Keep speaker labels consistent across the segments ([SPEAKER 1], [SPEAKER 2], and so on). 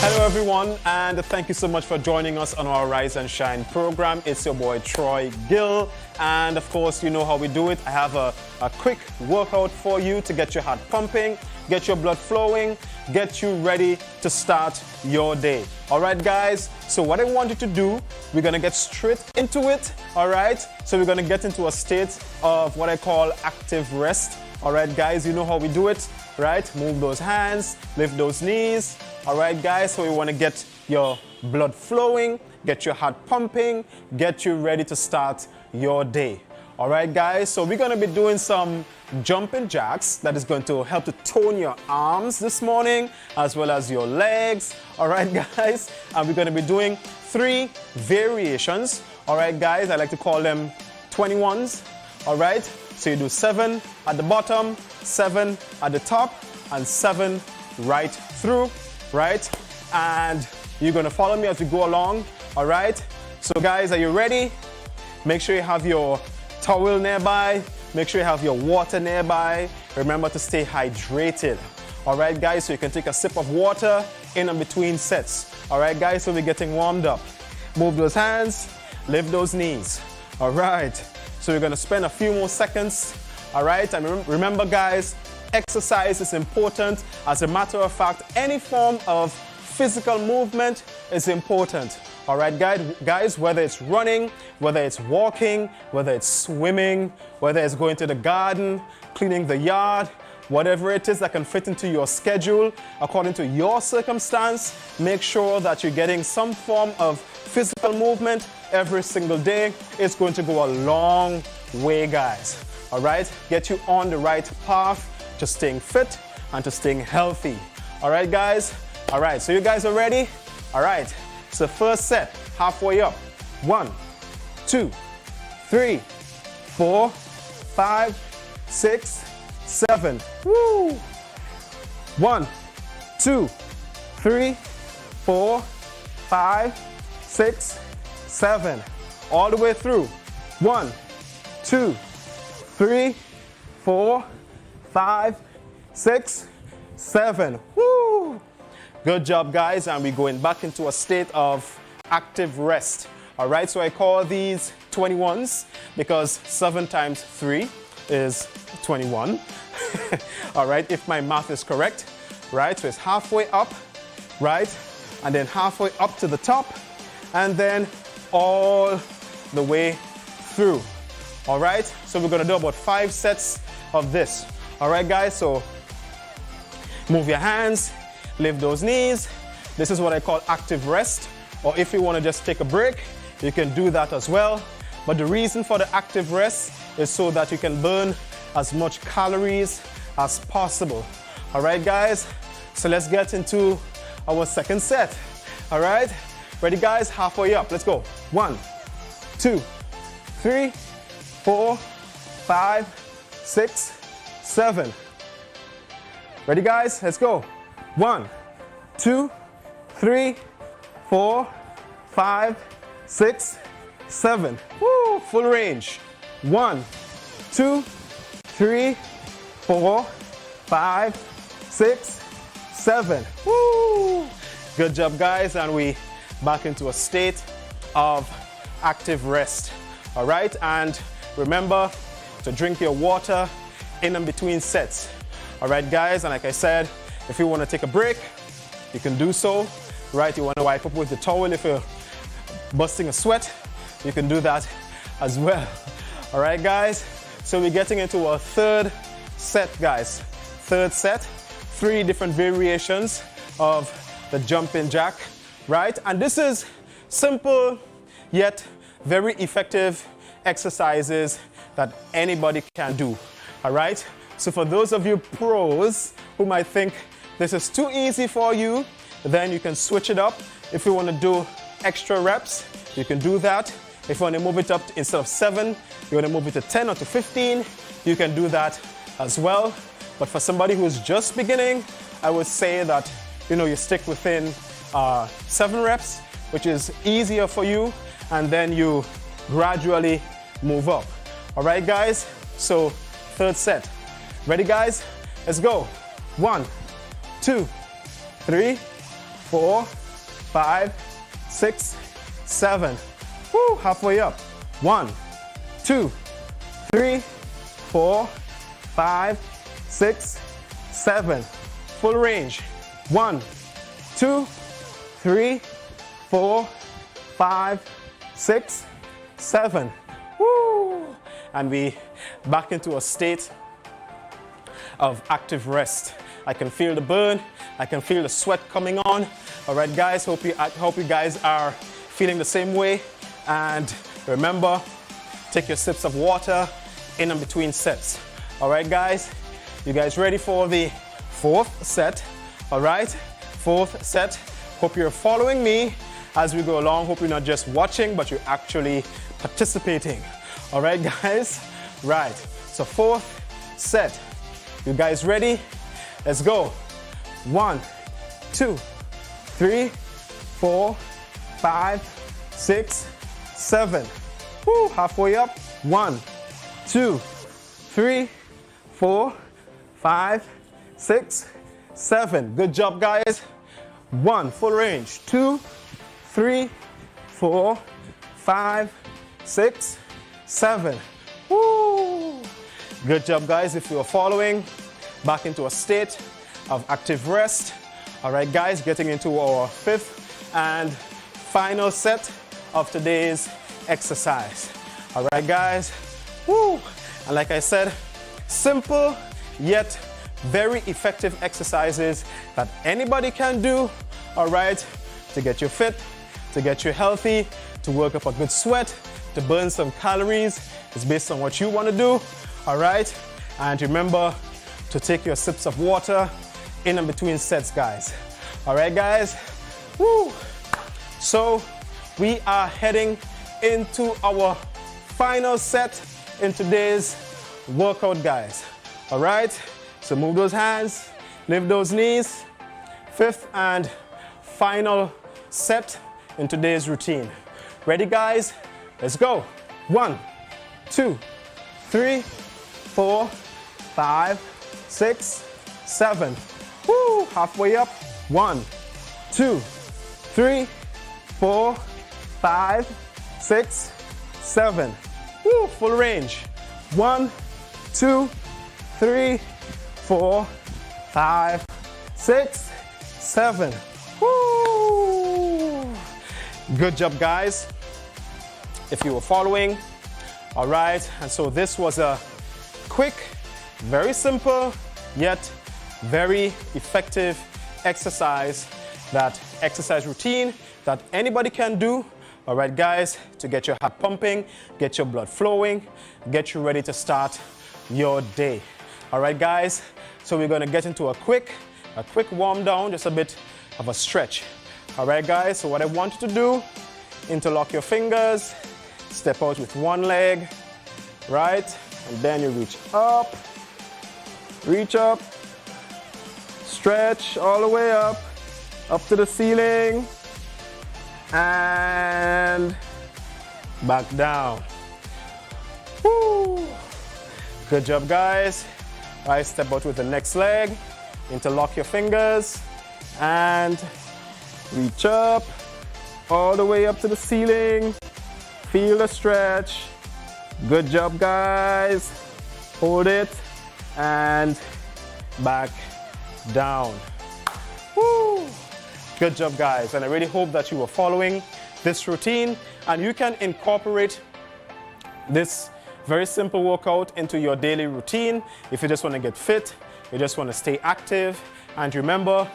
[SPEAKER 1] Hello everyone, and thank you so much for joining us on our Rise and Shine program. It's your boy Troy Gill, and of course you know how we do it. I have a quick workout for you to get your heart pumping, get your blood flowing, get you ready to start your day. All right guys, so what I want you to do, we're gonna get straight into it. All right, so we're gonna get into a state of what I call active rest. All right guys, you know how we do it, right? Move those hands, lift those knees. All right guys, so we want to get your blood flowing, get your heart pumping, get you ready to start your day. All right guys, so we're going to be doing some jumping jacks that is going to help to tone your arms this morning as well as your legs. All right guys, and we're going to be doing 3 variations. All right guys, I like to call them 21s. All right, so you do 7 at the bottom, 7 at the top, and 7 right through. Right, and you're gonna follow me as we go along. All right, so guys, are you ready? Make sure you have your towel nearby, make sure you have your water nearby. Remember to stay hydrated. All right guys, so you can take a sip of water in and between sets. All right guys, so we're getting warmed up. Move those hands, lift those knees. All right, so we're gonna spend a few more seconds. All right, and remember guys, exercise is important. As a matter of fact, any form of physical movement is important. All right, guys, whether it's running, whether it's walking, whether it's swimming, whether it's going to the garden, cleaning the yard, whatever it is that can fit into your schedule, according to your circumstance, make sure that you're getting some form of physical movement every single day. It's going to go a long way, guys. All right, get you on the right path to staying fit and to staying healthy. All right, guys? All right, so you guys are ready? All right, so first set, halfway up. 1, 2, 3, 4, 5, 6, 7. Woo! 1, 2, 3, 4, 5, 6, 7. All the way through. 1, 2, 3, 4, 5, 6, 7. Woo! Good job, guys. And we're going back into a state of active rest. All right, so I call these 21s because 7 times 3 is 21. All right, if my math is correct, right? So it's halfway up, right? And then halfway up to the top, and then all the way through. All right, so we're gonna do about 5 sets of this. All right, guys, so move your hands, lift those knees. This is what I call active rest, or if you want to just take a break, you can do that as well. But the reason for the active rest is so that you can burn as much calories as possible. All right, guys, so let's get into our second set. All right, ready, guys? Halfway up, let's go. 1, 2, 3, 4, 5, 6, 7. Ready, guys? Let's go. 1, 2, 3, 4, 5, 6, 7. Woo! Full range. 1, 2, 3, 4, 5, 6, 7. Woo! Good job, guys. And we back into a state of active rest. All right, and remember to drink your water in and between sets. All right, guys, and like I said, if you want to take a break, you can do so, right? You want to wipe up with the towel if you're busting a sweat, you can do that as well. All right, guys, so we're getting into our third set, guys. Third set, 3 different variations of the jumping jack, right? And this is simple yet very effective exercises that anybody can do. All right, so for those of you pros who might think this is too easy for you, then you can switch it up. If you want to do extra reps, you can do that. If you want to move it up instead of 7, you want to move it to 10 or to 15, you can do that as well. But for somebody who's just beginning, I would say that you stick within 7 reps, which is easier for you, and then you gradually move up. All right, guys? So, third set. Ready, guys? Let's go. 1, 2, 3, 4, 5, 6, 7. Woo, halfway up. 1, 2, 3, 4, 5, 6, 7. Full range. 1, 2, 3, 4, 5, 6, 7. Woo! And we back into a state of active rest. I can feel the burn. I can feel the sweat coming on. All right, guys. Hope you guys are feeling the same way. And remember, take your sips of water in and between sets. All right, guys. You guys ready for the 4th set? All right, 4th set. Hope you're following me as we go along. Hope you're not just watching, but you're actually participating. All right, guys? Right. So 4th set. You guys ready? Let's go. 1, 2, 3, 4, 5, 6, 7. Woo, halfway up. 1, 2, 3, 4, 5, 6, 7. Good job, guys. 1, full range. 2, 3, 4, 5, 6, 7. Woo! Good job, guys. If you are following, back into a state of active rest. All right, guys, getting into our 5th and final set of today's exercise. All right, guys. Woo! And like I said, simple yet very effective exercises that anybody can do, all right, to get you fit, to get you healthy, to work up a good sweat, to burn some calories. It's based on what you want to do, all right? And remember to take your sips of water in and between sets, guys. All right, guys? Woo! So we are heading into our final set in today's workout, guys. All right? So move those hands, lift those knees. 5th and final set in today's routine. Ready, guys? Let's go. 1, 2, 3, 4, 5, 6, 7. Woo! Halfway up. 1, 2, 3, 4, 5, 6, 7. Woo! Full range. 1, 2, 3, 4, 5, 6, 7. Woo! Good job, guys. If you were following, all right. And so this was a quick, very simple, yet very effective exercise routine that anybody can do, all right, guys, to get your heart pumping, get your blood flowing, get you ready to start your day. All right, guys, so we're going to get into a quick warm down, just a bit of a stretch. All right, guys, so what I want you to do, interlock your fingers, step out with one leg, right, and then you reach up, stretch all the way up to the ceiling, and back down. Woo! Good job, guys. All right, step out with the next leg, interlock your fingers, and reach up all the way up to the ceiling. Feel the stretch. Good job, guys. Hold it and back down. Woo! Good job, guys. And I really hope that you are following this routine and you can incorporate this very simple workout into your daily routine. If you just want to get fit, you just want to stay active. And remember,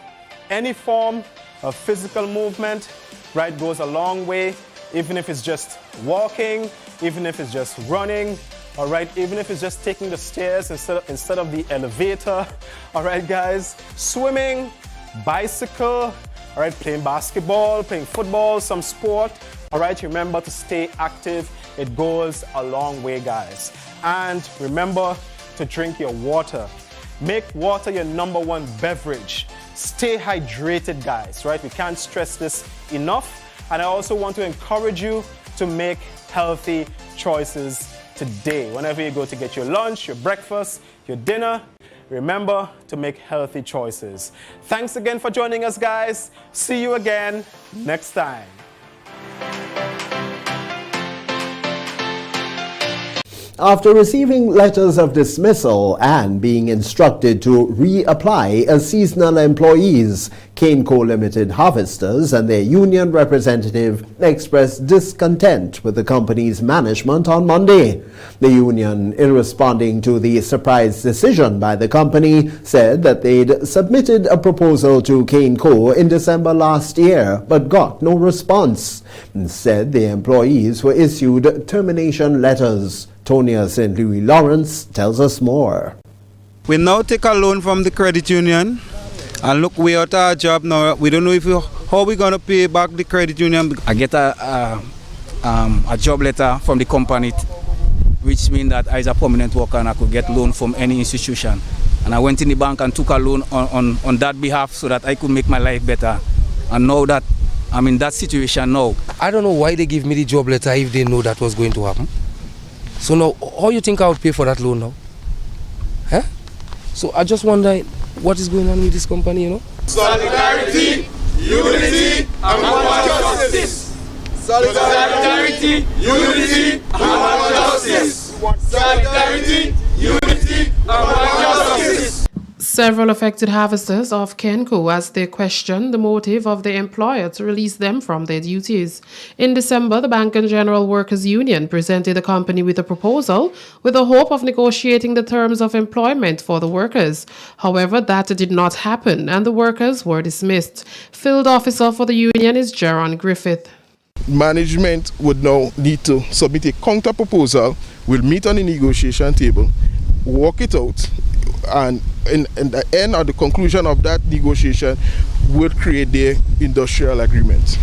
[SPEAKER 1] any form of physical movement, right, goes a long way. Even if it's just walking, even if it's just running, all right, even if it's just taking the stairs instead of the elevator, all right, guys, swimming, bicycle, all right, playing basketball, playing football, some sport, all right, remember to stay active. It goes a long way, guys. And remember to drink your water. Make water your #1 beverage. Stay hydrated, guys, right? We can't stress this enough. And I also want to encourage you to make healthy choices today. Whenever you go to get your lunch, your breakfast, your dinner, remember to make healthy choices. Thanks again for joining us, guys. See you again next time.
[SPEAKER 2] After receiving letters of dismissal and being instructed to reapply as seasonal employees, Caneco Limited harvesters and their union representative expressed discontent with the company's management on Monday. The union, in responding to the surprise decision by the company, said that they'd submitted a proposal to Caneco in December last year but got no response. Instead, the employees were issued termination letters. Tonia St. Louis Lawrence tells us more.
[SPEAKER 3] We now take a loan from the credit union and look, we out our job now. We don't know how we're going to pay back the credit union. I get a job letter from the company, which means that I was a permanent worker and I could get loan from any institution. And I went in the bank and took a loan on that behalf so that I could make my life better. And now that I'm in that situation now.
[SPEAKER 4] I don't know why they give me the job letter if they know that was going to happen. So now, how you think I would pay for that loan now? Huh? So I just wonder what is going on with this company, you know?
[SPEAKER 5] Solidarity, unity, and one justice. Solidarity, unity, and one justice. Solidarity, unity, and one justice.
[SPEAKER 6] Several affected harvesters of Caneco as they question the motive of the employer to release them from their duties. In December, the Bank and General Workers Union presented the company with a proposal with the hope of negotiating the terms of employment for the workers. However, that did not happen and the workers were dismissed. Field officer for the union is Jaron Griffith.
[SPEAKER 7] Management would now need to submit a counter proposal. We'll meet on the negotiation table, work it out, and in the end or the conclusion of that negotiation would create the industrial agreement.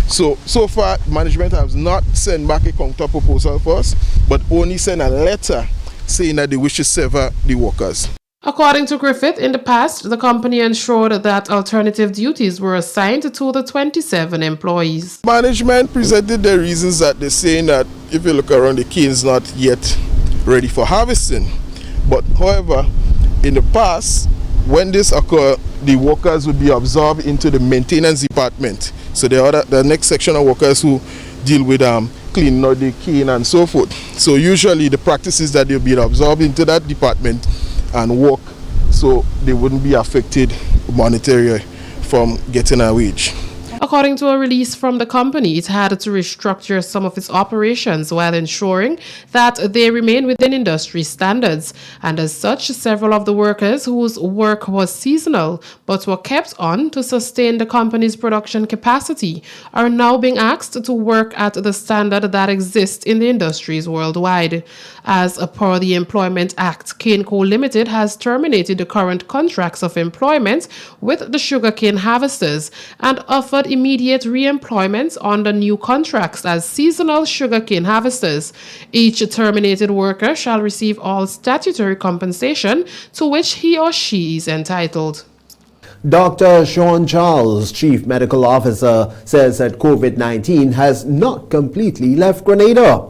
[SPEAKER 7] So far, management has not sent back a counter proposal for us, but only sent a letter saying that they wish to sever the workers.
[SPEAKER 6] According to Griffith, in the past, the company ensured that alternative duties were assigned to the 27 employees.
[SPEAKER 7] Management presented the reasons that they're saying that if you look around, the cane is not yet ready for harvesting. But however, in the past, when this occurred, the workers would be absorbed into the maintenance department. So the next section of workers who deal with cleaning out the cane and so forth. So usually the practice is that they'll be absorbed into that department and work, so they wouldn't be affected monetarily from getting a wage.
[SPEAKER 6] According to a release from the company, it had to restructure some of its operations while ensuring that they remain within industry standards. And as such, several of the workers whose work was seasonal but were kept on to sustain the company's production capacity are now being asked to work at the standard that exists in the industries worldwide. As per the Employment Act, Caneco Limited has terminated the current contracts of employment with the sugarcane harvesters and offered immediate re-employment under new contracts as seasonal sugarcane harvesters. Each terminated worker shall receive all statutory compensation to which he or she is entitled.
[SPEAKER 2] Dr. Sean Charles, Chief Medical Officer, says that COVID-19 has not completely left Grenada.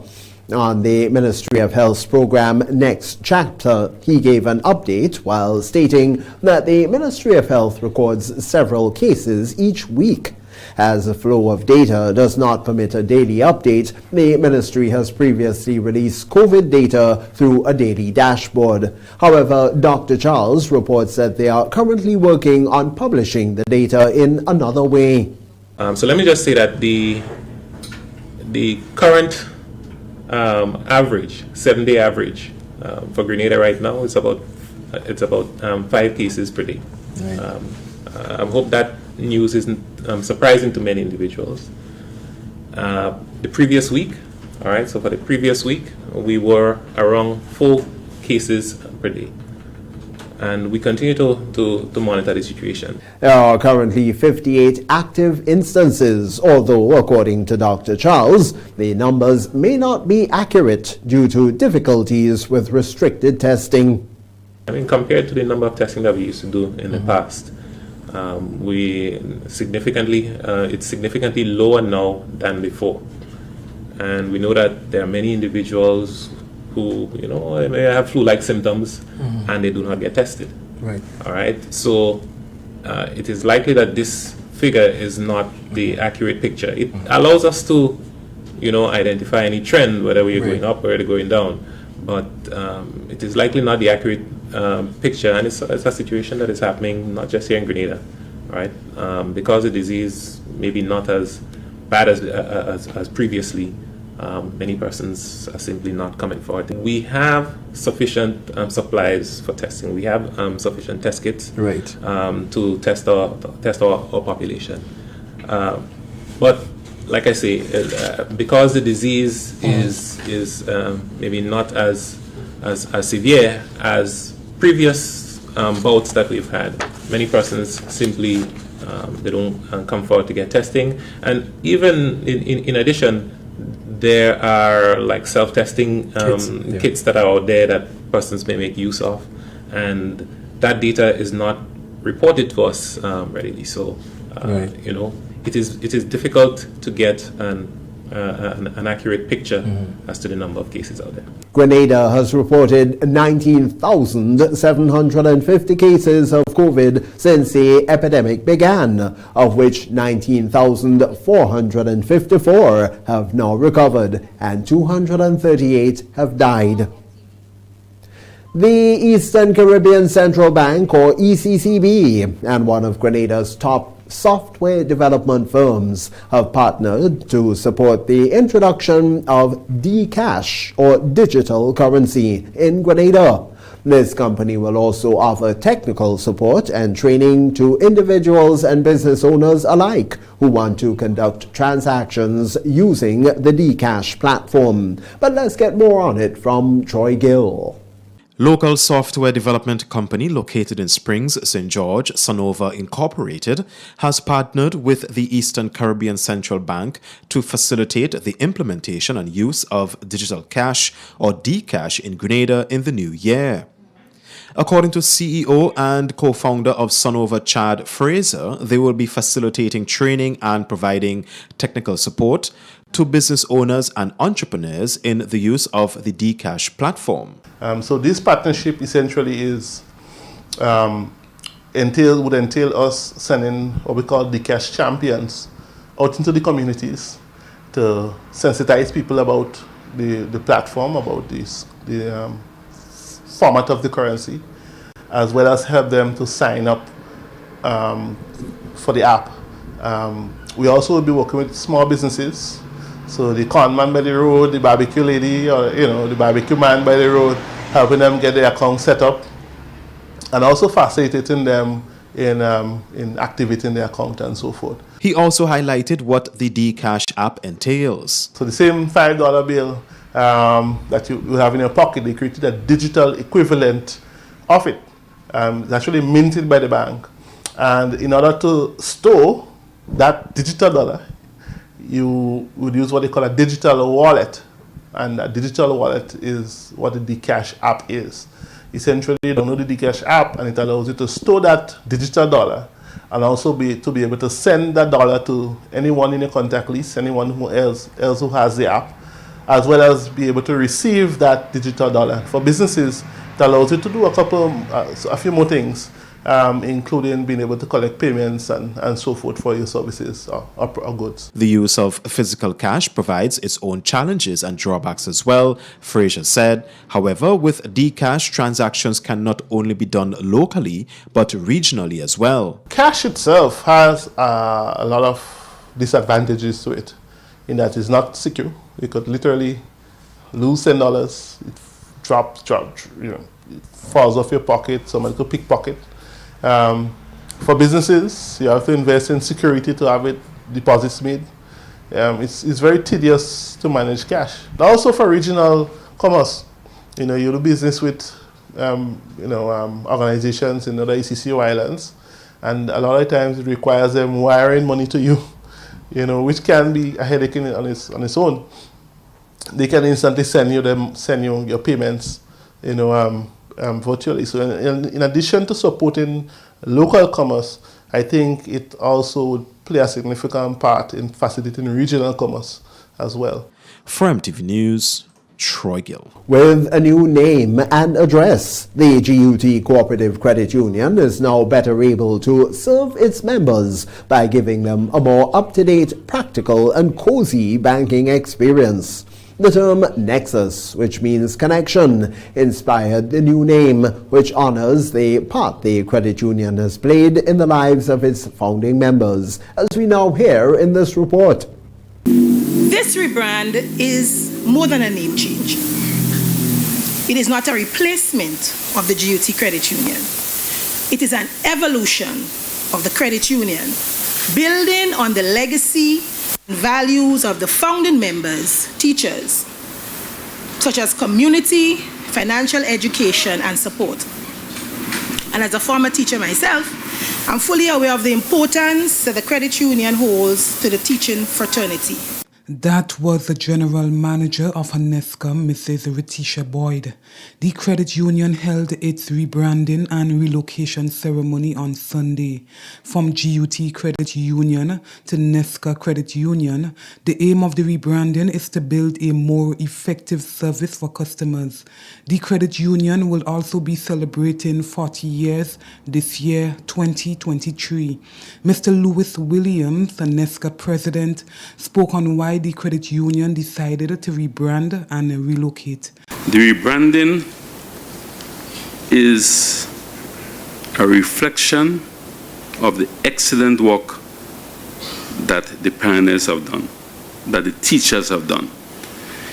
[SPEAKER 2] On the Ministry of Health's program Next Chapter, he gave an update while stating that the Ministry of Health records several cases each week. As the flow of data does not permit a daily update, the ministry has previously released COVID data through a daily dashboard. However, Dr. Charles reports that they are currently working on publishing the data in another way.
[SPEAKER 8] So let me just say that the current average, 7-day average for Grenada right now is about 5 cases per day. Right. I hope that news isn't surprising to many individuals. The previous week, all right, so for the previous week, we were around 4 cases per day. and we continue to monitor the situation.
[SPEAKER 2] There are currently 58 active instances, although according to Dr. Charles, the numbers may not be accurate due to difficulties with restricted testing.
[SPEAKER 8] I mean, compared to the number of testing that we used to do in the past, it's significantly lower now than before. And we know that there are many individuals who, they may have flu-like symptoms and they do not get tested.
[SPEAKER 4] Right.
[SPEAKER 8] All right. So it is likely that this figure is not the accurate picture. It allows us to, identify any trend, whether we are going up or going down. But it is likely not the accurate picture, and it's a situation that is happening not just here in Grenada, right? Because the disease maybe not as bad as previously. Many persons are simply not coming forward. We have sufficient supplies for testing. We have sufficient test kits to test our population. But like I say, because the disease is maybe not as severe as previous bouts that we've had, many persons simply they don't come forward to get testing. And even in addition, there are like self-testing kits that are out there that persons may make use of, and that data is not reported to us readily. So, it is difficult to get an accurate picture as to the number of cases out there.
[SPEAKER 2] Grenada has reported 19,750 cases of COVID since the epidemic began, of which 19,454 have now recovered and 238 have died. The Eastern Caribbean Central Bank, or ECCB, and one of Grenada's top software development firms have partnered to support the introduction of Dcash, or digital currency, in Grenada. This company will also offer technical support and training to individuals and business owners alike who want to conduct transactions using the Dcash platform. But let's get more on it from Troy Gill.
[SPEAKER 9] Local software development company located in Springs, St. George, Sonova Incorporated, has partnered with the Eastern Caribbean Central Bank to facilitate the implementation and use of digital cash, or Dcash, in Grenada in the new year. According to CEO and co-founder of Sonova, Chad Fraser, they will be facilitating training and providing technical support to business owners and entrepreneurs in the use of the Dcash platform.
[SPEAKER 7] So this partnership essentially would entail us sending what we call Dcash champions out into the communities to sensitize people about the platform, about the format of the currency, as well as help them to sign up for the app. We also will be working with small businesses. So the con man by the road, the barbecue lady, or the barbecue man by the road, helping them get their account set up, and also facilitating them in activating their account and so forth.
[SPEAKER 9] He also highlighted what the Dcash app entails.
[SPEAKER 7] So the same $5 bill that you have in your pocket, they created a digital equivalent of it. It's actually minted by the bank, and in order to store that digital dollar, you would use what they call a digital wallet, and a digital wallet is what the Dcash app is. Essentially, you download the Dcash app, and it allows you to store that digital dollar, and also be able to send that dollar to anyone in your contact list, anyone who else who has the app, as well as be able to receive that digital dollar. For businesses, it allows you to do a few more things, including being able to collect payments and so forth for your services or goods.
[SPEAKER 9] The use of physical cash provides its own challenges and drawbacks as well, Fraser said. However, with Dcash, transactions can not only be done locally, but regionally as well.
[SPEAKER 7] Cash itself has a lot of disadvantages to it, in that it's not secure. You could literally lose $10, it drops, it falls off your pocket, somebody could pickpocket. For businesses, you have to invest in security to have deposits made. It's very tedious to manage cash. Also for regional commerce, you do business with organizations in other ECCO islands, and a lot of times it requires them wiring money to you, which can be a headache on its own. They can instantly send you your payments, virtually. So in addition to supporting local commerce, I think it also would play a significant part in facilitating regional commerce as well.
[SPEAKER 9] For MTV News, Troy Gill.
[SPEAKER 2] With a new name and address, the GUT Cooperative Credit Union is now better able to serve its members by giving them a more up-to-date, practical and cozy banking experience. The term Nexus, which means connection, inspired the new name, which honors the part the credit union has played in the lives of its founding members, as we now hear in this report.
[SPEAKER 10] This rebrand is more than a name change. It is not a replacement of the GUT Credit Union. It is an evolution of the credit union, building on the legacy and values of the founding members, teachers, such as community, financial education, and support. And as a former teacher myself, I'm fully aware of the importance that the credit union holds to the teaching fraternity.
[SPEAKER 11] That was the General Manager of HANESCA, Mrs. Ritisha Boyd. The credit union held its rebranding and relocation ceremony on Sunday. From GUT Credit Union to NESCA Credit Union, the aim of the rebranding is to build a more effective service for customers. The credit union will also be celebrating 40 years this year, 2023. Mr. Lewis Williams, the NESCA president, spoke on why the credit union decided to rebrand and relocate.
[SPEAKER 12] The rebranding is a reflection of the excellent work that the pioneers have done, that the teachers have done.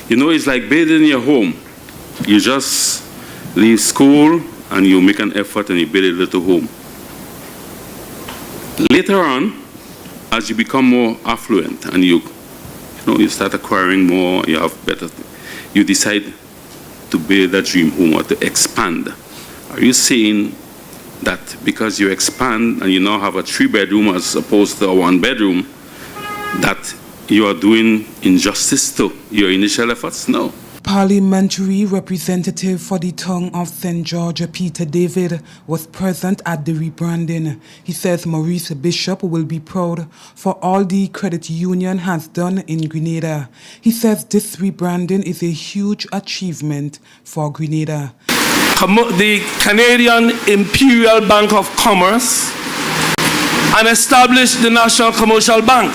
[SPEAKER 12] It's like building your home. You just leave school and you make an effort and you build a little home. Later on, as you become more affluent and you start acquiring more, you have better things, you decide to build a dream home or to expand. Are you saying that because you expand and you now have a 3-bedroom as opposed to a 1-bedroom, that you are doing injustice to your initial efforts? No.
[SPEAKER 11] Parliamentary representative for the town of St. George, Peter David, was present at the rebranding. He says Maurice Bishop will be proud for all the credit union has done in Grenada. He says this rebranding is a huge achievement for Grenada.
[SPEAKER 13] The Canadian Imperial Bank of Commerce and established the National Commercial Bank.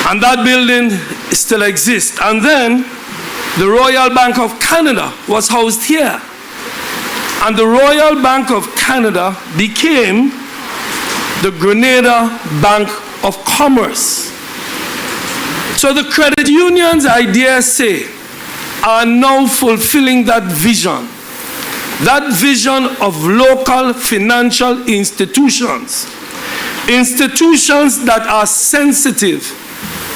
[SPEAKER 13] And that building still exists. And then the Royal Bank of Canada was housed here. And the Royal Bank of Canada became the Grenada Bank of Commerce. So the credit unions, I dare say, are now fulfilling that vision of local financial institutions that are sensitive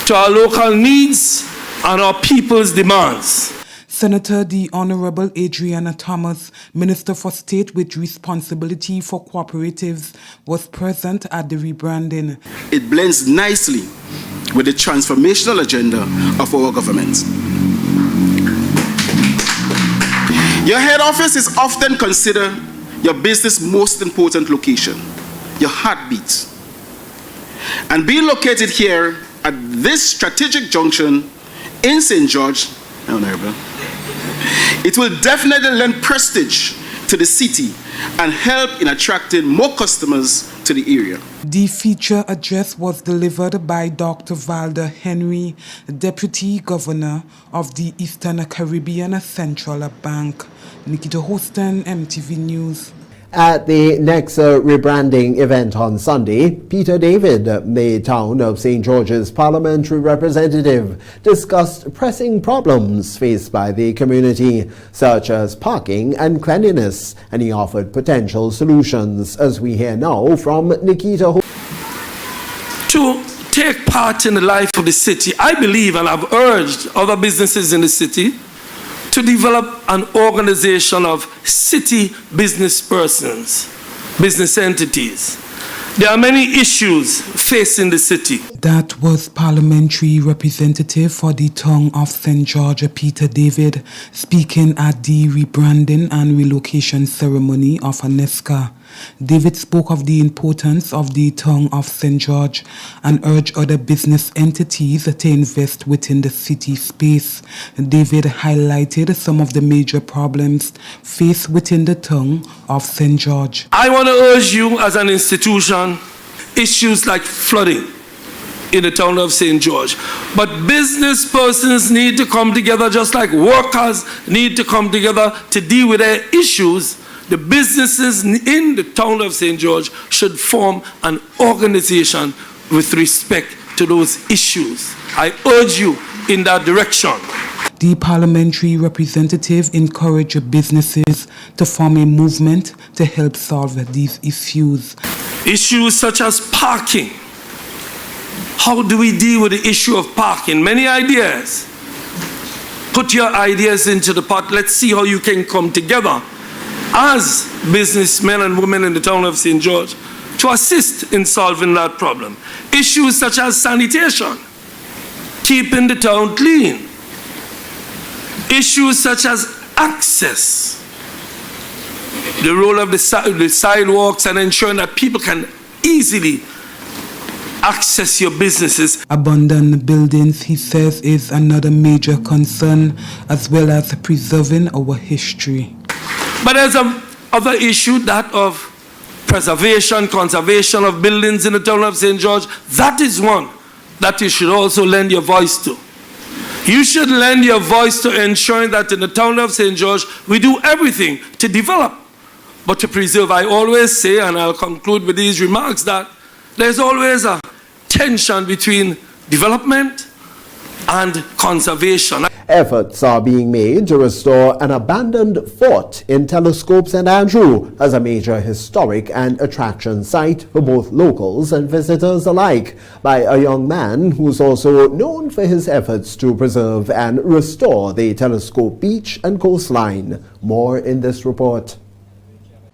[SPEAKER 13] to our local needs and our people's demands.
[SPEAKER 11] Senator the Honorable Adriana Thomas, Minister for State with responsibility for cooperatives, was present at the rebranding.
[SPEAKER 14] It blends nicely with the transformational agenda of our government. Your head office is often considered your business' most important location, your heartbeat. And being located here at this strategic junction in St. George, it will definitely lend prestige to the city and help in attracting more customers to the area.
[SPEAKER 11] The feature address was delivered by Dr. Valda Henry, Deputy Governor of the Eastern Caribbean Central Bank. Nikita Hostin, MTV News.
[SPEAKER 2] At the NEXA rebranding event on Sunday, Peter David, the town of St. George's parliamentary representative, discussed pressing problems faced by the community, such as parking and cleanliness, and he offered potential solutions, as we hear now from Nikita.
[SPEAKER 13] To take part in the life of the city, I believe, and I've urged other businesses in the city to develop an organization of city business persons, business entities. There are many issues facing the city.
[SPEAKER 11] That was Parliamentary Representative for the Tongue of St. George, Peter David, speaking at the rebranding and relocation ceremony of ANESCA. David spoke of the importance of the Tongue of St. George and urged other business entities to invest within the city space. David highlighted some of the major problems faced within the Tongue of St. George.
[SPEAKER 13] I want to urge you as an institution, issues like flooding in the town of St. George. But business persons need to come together just like workers need to come together to deal with their issues. The businesses in the town of St. George should form an organization with respect to those issues. I urge you in that direction.
[SPEAKER 11] The parliamentary representative encouraged businesses to form a movement to help solve these issues.
[SPEAKER 13] Issues such as parking. How do we deal with the issue of parking? Many ideas. Put your ideas into the pot. Let's see how you can come together as businessmen and women in the town of St. George to assist in solving that problem. Issues such as sanitation, keeping the town clean. Issues such as access, the role of the sidewalks and ensuring that people can easily access your businesses.
[SPEAKER 11] Abandoned buildings, he says, is another major concern, as well as preserving our history.
[SPEAKER 13] But there's another issue, that of preservation, conservation of buildings in the town of St. George. That is one that you should also lend your voice to. You should lend your voice to ensuring that in the town of St. George, we do everything to develop, but to preserve. I always say, and I'll conclude with these remarks, that there's always a tension between development and conservation.
[SPEAKER 2] Efforts are being made to restore an abandoned fort in Telescope St. Andrew as a major historic and attraction site for both locals and visitors alike by a young man who's also known for his efforts to preserve and restore the Telescope beach and coastline. More in this report.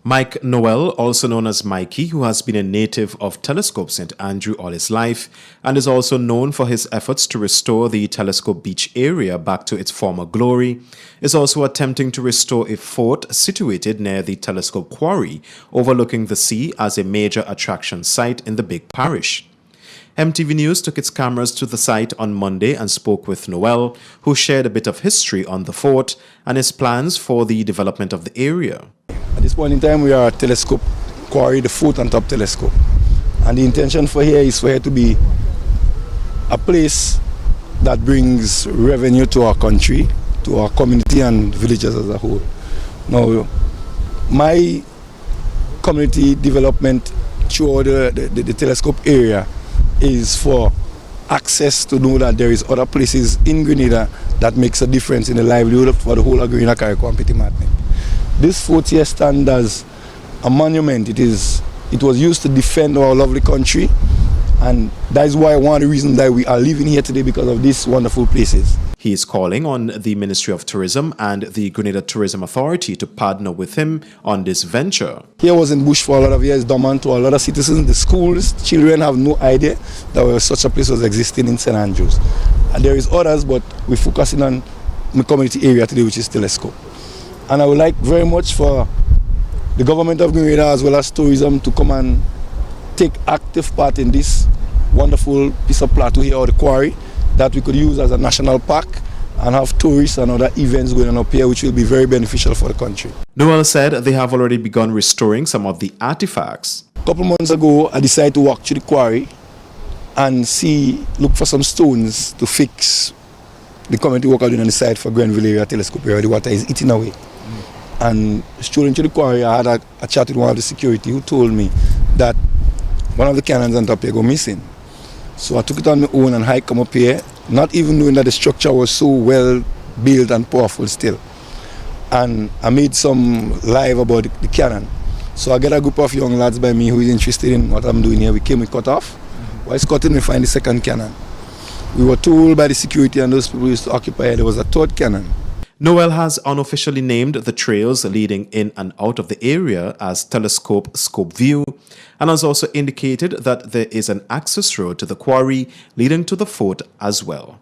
[SPEAKER 9] Mike Noel, also known as Mikey, who has been a native of Telescope St. Andrew all his life and is also known for his efforts to restore the Telescope Beach area back to its former glory, is also attempting to restore a fort situated near the Telescope Quarry, overlooking the sea as a major attraction site in the big parish. MTV News took its cameras to the site on Monday and spoke with Noel, who shared a bit of history on the fort and his plans for the development of the area.
[SPEAKER 15] At this point in time, we are at Telescope Quarry, the foot on top telescope. And the intention for here is for here to be a place that brings revenue to our country, to our community and villages as a whole. Now, my community development through the telescope area is for access to know that there is other places in Grenada that makes a difference in the livelihood for the whole of Grenada, Carriacou and Petit Martinique. This fort here stands as a monument. It was used to defend our lovely country, and that is why one of the reasons that we are living here today, because of these wonderful places.
[SPEAKER 9] He is calling on the Ministry of Tourism and the Grenada Tourism Authority to partner with him on this venture.
[SPEAKER 15] Here was in bush for a lot of years, dormant to a lot of citizens. The schools, children have no idea that such a place was existing in St. Andrews. And there is others, but we're focusing on the community area today, which is Telescope. And I would like very much for the government of Grenada as well as tourism to come and take active part in this wonderful piece of plateau here, or the quarry, that we could use as a national park and have tourists and other events going on up here, which will be very beneficial for the country.
[SPEAKER 9] Noel said they have already begun restoring some of the artifacts.
[SPEAKER 15] A couple months ago, I decided to walk through the quarry and look for some stones to fix the community work doing on the side for Grenville area telescope where the water is eating away. And strolling through the quarry, I had a chat with one of the security who told me that one of the cannons on top here go missing. So I took it on my own and hiked up here, not even knowing that the structure was so well built and powerful still. And I made some live about the cannon. So I got a group of young lads by me who is interested in what I'm doing here. We came, we cut off. While cutting, we find the second cannon. We were told by the security and those people who used to occupy it, there was a third cannon.
[SPEAKER 9] Noel has unofficially named the trails leading in and out of the area as Telescope Scope View, and has also indicated that there is an access road to the quarry leading to the fort as well.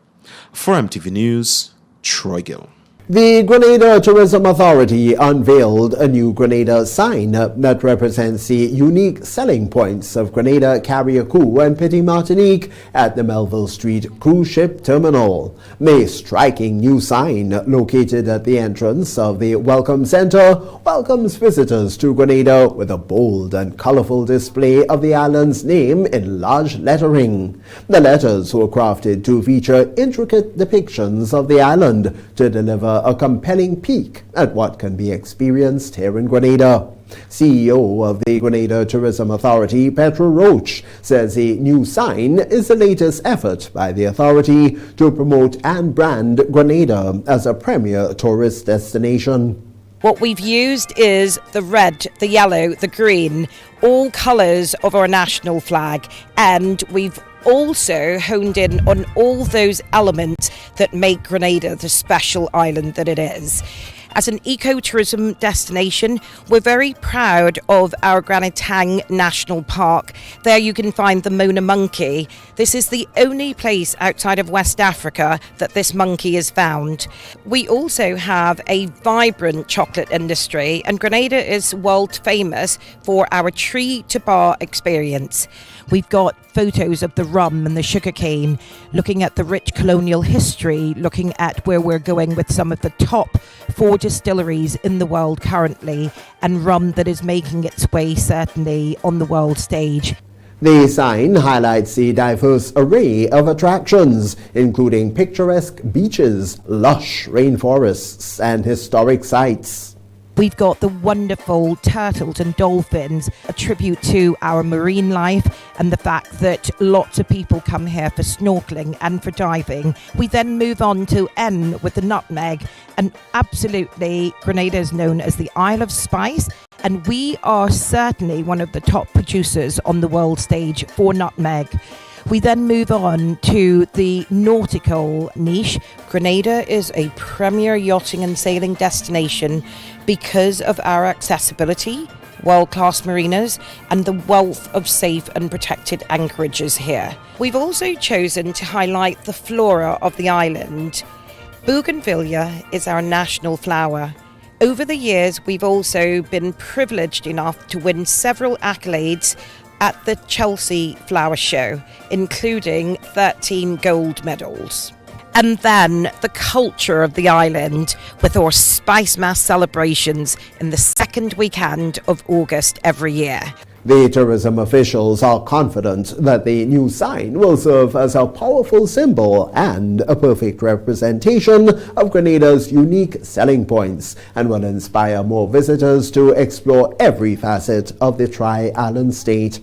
[SPEAKER 9] For MTV News, Troy Gill.
[SPEAKER 2] The Grenada Tourism Authority unveiled a new Grenada sign that represents the unique selling points of Grenada, Carriacou and Petit Martinique at the Melville Street Cruise Ship Terminal. The striking new sign located at the entrance of the Welcome Center welcomes visitors to Grenada with a bold and colorful display of the island's name in large lettering. The letters were crafted to feature intricate depictions of the island to deliver a compelling peek at what can be experienced here in Grenada. CEO of the Grenada Tourism Authority, Petra Roach, says the new sign is the latest effort by the authority to promote and brand Grenada as a premier tourist destination.
[SPEAKER 16] What we've used is the red, the yellow, the green, all colours of our national flag, and we've also honed in on all those elements that make Grenada the special island that it is. As an ecotourism destination, we're very proud of our Granitang National Park. There you can find the Mona monkey. This is the only place outside of West Africa that this monkey is found. We also have a vibrant chocolate industry, and Grenada is world famous for our tree to bar experience. We've got photos of the rum and the sugarcane, looking at the rich colonial history, looking at where we're going with some of the top 4 distilleries in the world currently, and rum that is making its way certainly on the world stage.
[SPEAKER 2] The sign highlights the diverse array of attractions, including picturesque beaches, lush rainforests, and historic sites.
[SPEAKER 16] We've got the wonderful turtles and dolphins, a tribute to our marine life and the fact that lots of people come here for snorkeling and for diving. We then move on to N with the nutmeg, and absolutely Grenada is known as the Isle of Spice, and we are certainly one of the top producers on the world stage for nutmeg. We then move on to the nautical niche. Grenada is a premier yachting and sailing destination because of our accessibility, world-class marinas, and the wealth of safe and protected anchorages here. We've also chosen to highlight the flora of the island. Bougainvillea is our national flower. Over the years, we've also been privileged enough to win several accolades at the Chelsea Flower Show, including 13 gold medals. And then the culture of the island with our Spice Mass celebrations in the second weekend of August every year.
[SPEAKER 2] The tourism officials are confident that the new sign will serve as a powerful symbol and a perfect representation of Grenada's unique selling points, and will inspire more visitors to explore every facet of the Tri-Island state.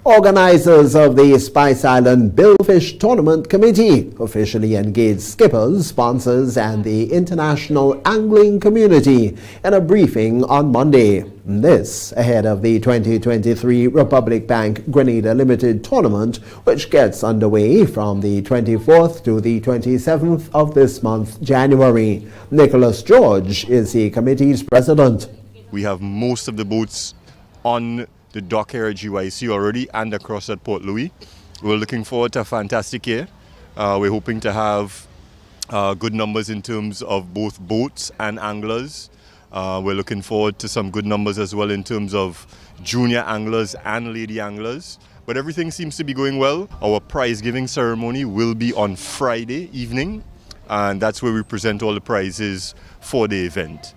[SPEAKER 2] Organizers of the Spice Island Billfish Tournament Committee officially engaged skippers, sponsors, and the international angling community in a briefing on Monday. This ahead of the 2023 Republic Bank Grenada Limited Tournament, which gets underway from the 24th to the 27th of this month, January. Nicholas George is the committee's president.
[SPEAKER 17] We have most of the boats on the dock here at GYC already and across at Port Louis. We're looking forward to a fantastic year. We're hoping to have good numbers in terms of both boats and anglers. We're looking forward to some good numbers as well in terms of junior anglers and lady anglers. But everything seems to be going well. Our prize giving ceremony will be on Friday evening, and that's where we present all the prizes for the event.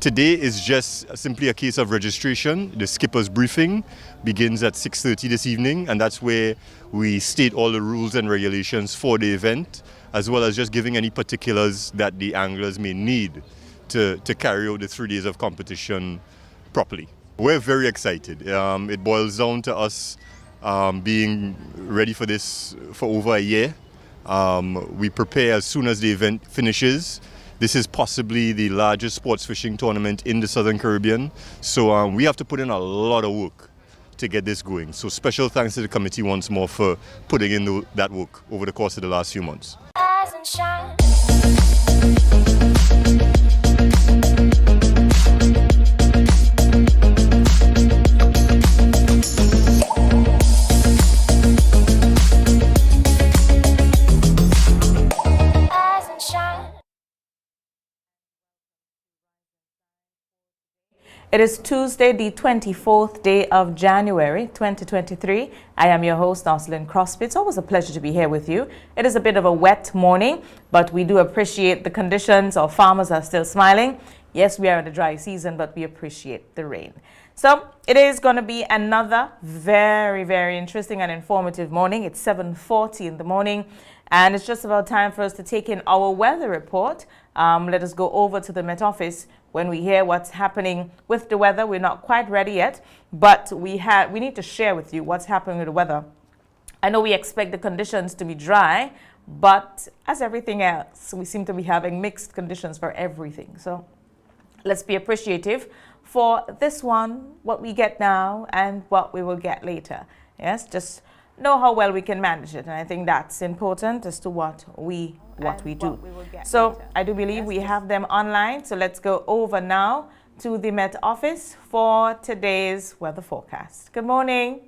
[SPEAKER 17] Today is just simply a case of registration. The skipper's briefing begins at 6:30 this evening, and that's where we state all the rules and regulations for the event, as well as just giving any particulars that the anglers may need to carry out the 3 days of competition properly. We're very excited. It boils down to us being ready for this for over a year. We prepare as soon as the event finishes. This is possibly the largest sports fishing tournament in the Southern Caribbean, so we have to put in a lot of work to get this going. So special thanks to the committee once more for putting in that work over the course of the last few months.
[SPEAKER 18] It is Tuesday, the 24th day of January, 2023. I am your host, Jocelyn Crosby. It's always a pleasure to be here with you. It is a bit of a wet morning, but we do appreciate the conditions. Our farmers are still smiling. Yes, we are in the dry season, but we appreciate the rain. So it is going to be another very, very interesting and informative morning. It's 7:40 in the morning, and it's just about time for us to take in our weather report. Let us go over to the Met Office when we hear what's happening with the weather. We're not quite ready yet, but we need to share with you what's happening with the weather. I know we expect the conditions to be dry, but as everything else, we seem to be having mixed conditions for everything. So let's be appreciative for this one, what we get now and what we will get later. Yes, just know how well we can manage it. And I think that's important as to what we do. So I do believe we have them online. So let's go over now to the Met Office for today's weather forecast. Good morning.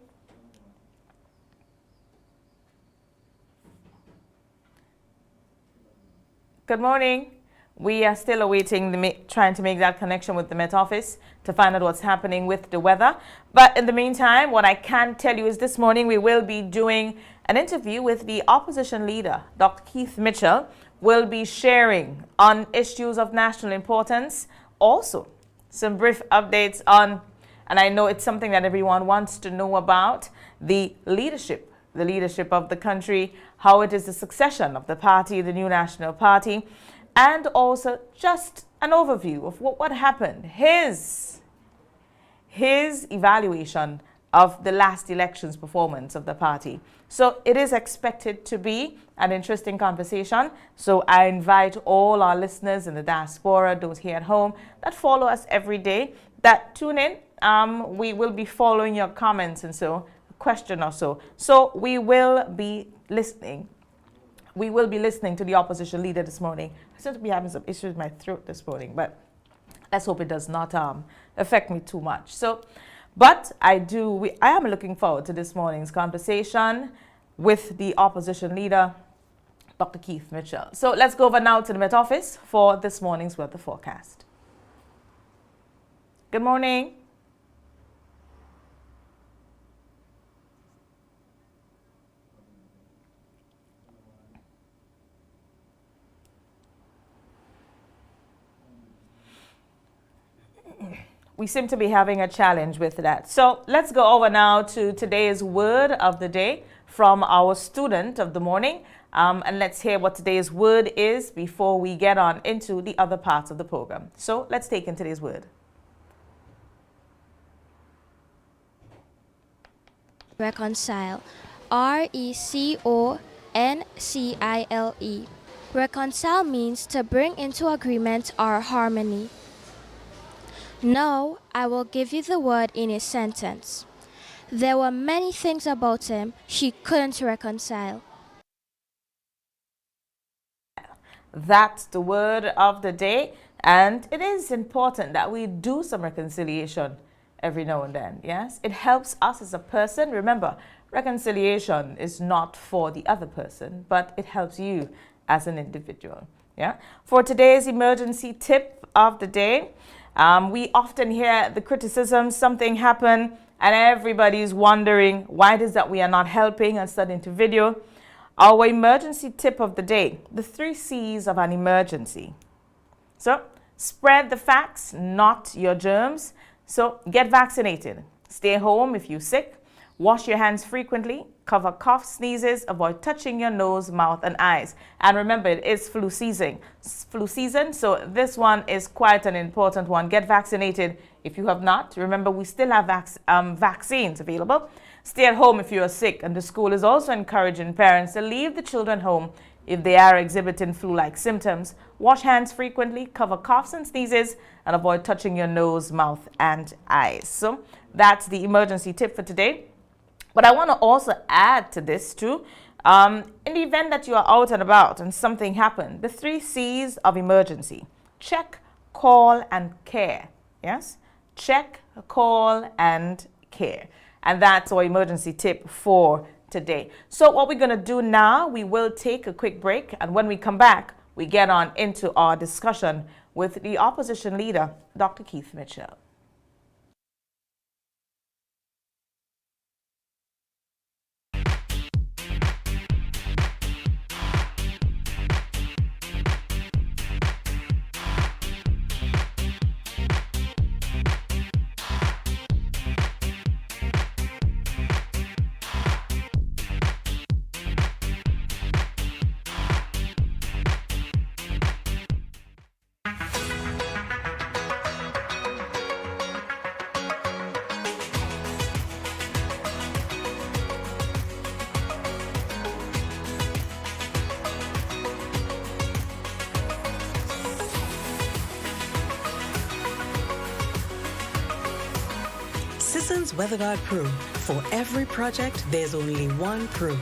[SPEAKER 18] Good morning. We are still awaiting, trying to make that connection with the Met Office to find out what's happening with the weather. But in the meantime, what I can tell you is this morning we will be doing an interview with the opposition leader, Dr. Keith Mitchell. Will be sharing on issues of national importance. Also, some brief updates on, and I know it's something that everyone wants to know about, the leadership of the country, how it is the succession of the party, the New National Party, and also just an overview of what happened, his evaluation of the last election's performance of the party. So it is expected to be an interesting conversation. So I invite all our listeners in the diaspora, those here at home that follow us every day, that tune in. We will be following your comments and so a question or so. So we will be listening. We will be listening to the opposition leader this morning. I seem to be having some issues with my throat this morning, but let's hope it does not affect me too much. So, but I am looking forward to this morning's conversation with the opposition leader, Dr. Keith Mitchell. So let's go over now to the Met Office for this morning's weather forecast. Good morning. We seem to be having a challenge with that. So let's go over now to today's word of the day from our student of the morning. And let's hear what today's word is before we get on into the other parts of the program. So let's take in today's word.
[SPEAKER 19] Reconcile. R-E-C-O-N-C-I-L-E. Reconcile means to bring into agreement or harmony. Now, I will give you the word in a sentence. There were many things about him she couldn't reconcile.
[SPEAKER 18] That's the word of the day. And it is important that we do some reconciliation every now and then. Yes, it helps us as a person. Remember, reconciliation is not for the other person, but it helps you as an individual. Yeah. For today's emergency tip of the day, we often hear the criticism, something happened, and everybody's wondering why it is that we are not helping and starting to video. Our emergency tip of the day, the 3 C's of an emergency. So, spread the facts, not your germs. So, get vaccinated. Stay home if you're sick. Wash your hands frequently. Cover coughs, sneezes. Avoid touching your nose, mouth, and eyes. And remember, it is flu season. So this one is quite an important one. Get vaccinated if you have not. Remember, we still have vaccines available. Stay at home if you are sick. And the school is also encouraging parents to leave the children home if they are exhibiting flu-like symptoms. Wash hands frequently. Cover coughs and sneezes. And avoid touching your nose, mouth, and eyes. So that's the emergency tip for today. But I want to also add to this too, In the event that you are out and about and something happened, the 3 C's of emergency: check, call, and care. Yes? Check, call, and care. And that's our emergency tip for today. So what we're going to do now, we will take a quick break. And when we come back, we get on into our discussion with the opposition leader, Dr. Keith Mitchell.
[SPEAKER 20] Sisson's WeatherGuard Pro. For every project, there's only one Pro.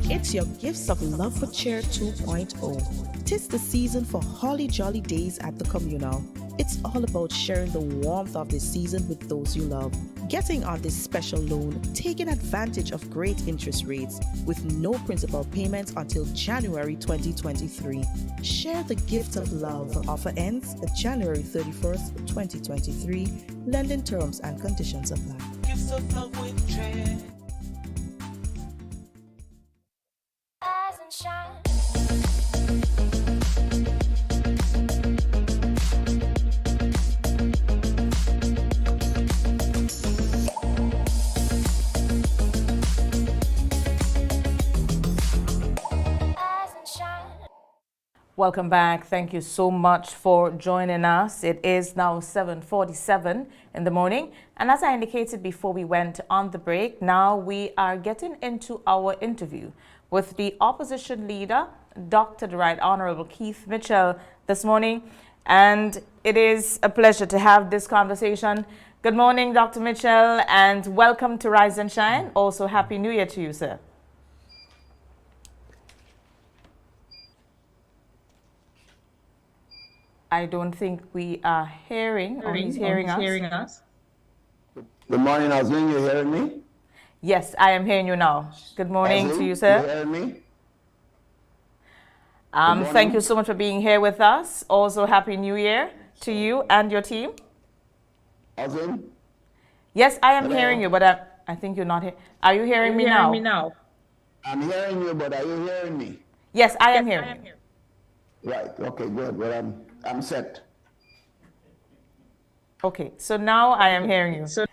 [SPEAKER 21] It's your Gifts of Love for Cheer 2.0. 'Tis the season for holly jolly days at the communal. It's all about sharing the warmth of this season with those you love. Getting on this special loan, taking advantage of great interest rates with no principal payments until January 2023. Share the gift of love. Offer ends January 31st, 2023. Lending terms and conditions apply.
[SPEAKER 22] Gifts of love with Trey.
[SPEAKER 18] Welcome back. Thank you so much for joining us. It is now 7:47 in the morning. And as I indicated before we went on the break, now we are getting into our interview with the opposition leader, Dr. the Right Honorable Keith Mitchell, this morning. And it is a pleasure to have this conversation. Good morning, Dr. Mitchell, and welcome to Rise and Shine. Also, Happy New Year to you, sir. I don't think we are hearing, or he's hearing us.
[SPEAKER 23] Good morning, Azin. You hearing me?
[SPEAKER 18] Yes, I am hearing you now. Good morning
[SPEAKER 23] Azin,
[SPEAKER 18] to you, sir.
[SPEAKER 23] You hearing me?
[SPEAKER 18] Thank you so much for being here with us. Also, Happy New Year to you and your team.
[SPEAKER 23] Azin?
[SPEAKER 18] Yes, I am
[SPEAKER 23] Hello?
[SPEAKER 18] hearing you, but I think you're not here. Are you hearing me now?
[SPEAKER 23] I'm hearing you, but are you hearing me?
[SPEAKER 18] Yes, I am hearing you.
[SPEAKER 23] Right. Okay, good. Well, I'm set.
[SPEAKER 18] Okay, so now I am hearing you. So,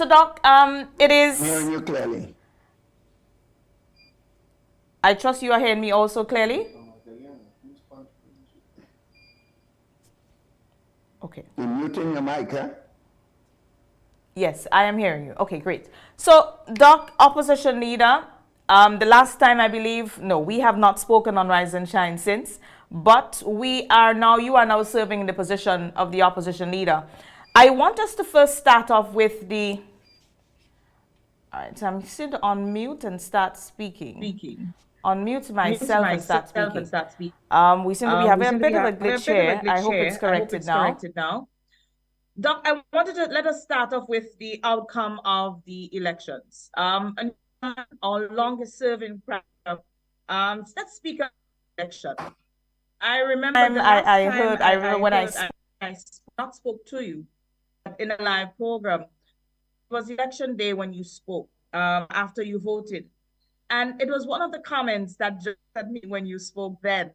[SPEAKER 18] Doc, it is...
[SPEAKER 23] I'm hearing you clearly.
[SPEAKER 18] I trust you are hearing me also clearly? Okay.
[SPEAKER 23] You're muting your mic, huh?
[SPEAKER 18] Yes, I am hearing you. Okay, great. So, Doc, opposition leader, the last time I believe, no, we have not spoken on Rise and Shine since, but you are now serving in the position of the opposition leader. I want us to first start off with the... All right, so I'm still to unmute and start speaking. Unmute myself and start speaking. We seem to be having a bit of a glitch here. I hope it's corrected now.
[SPEAKER 24] Doc, I wanted to let us start off with the outcome of the elections. Our longest serving state speaker election. I remember
[SPEAKER 18] I remember when I
[SPEAKER 24] not spoke to you. in a live program. It was election day when you spoke, after you voted. And it was one of the comments that just at me when you spoke then.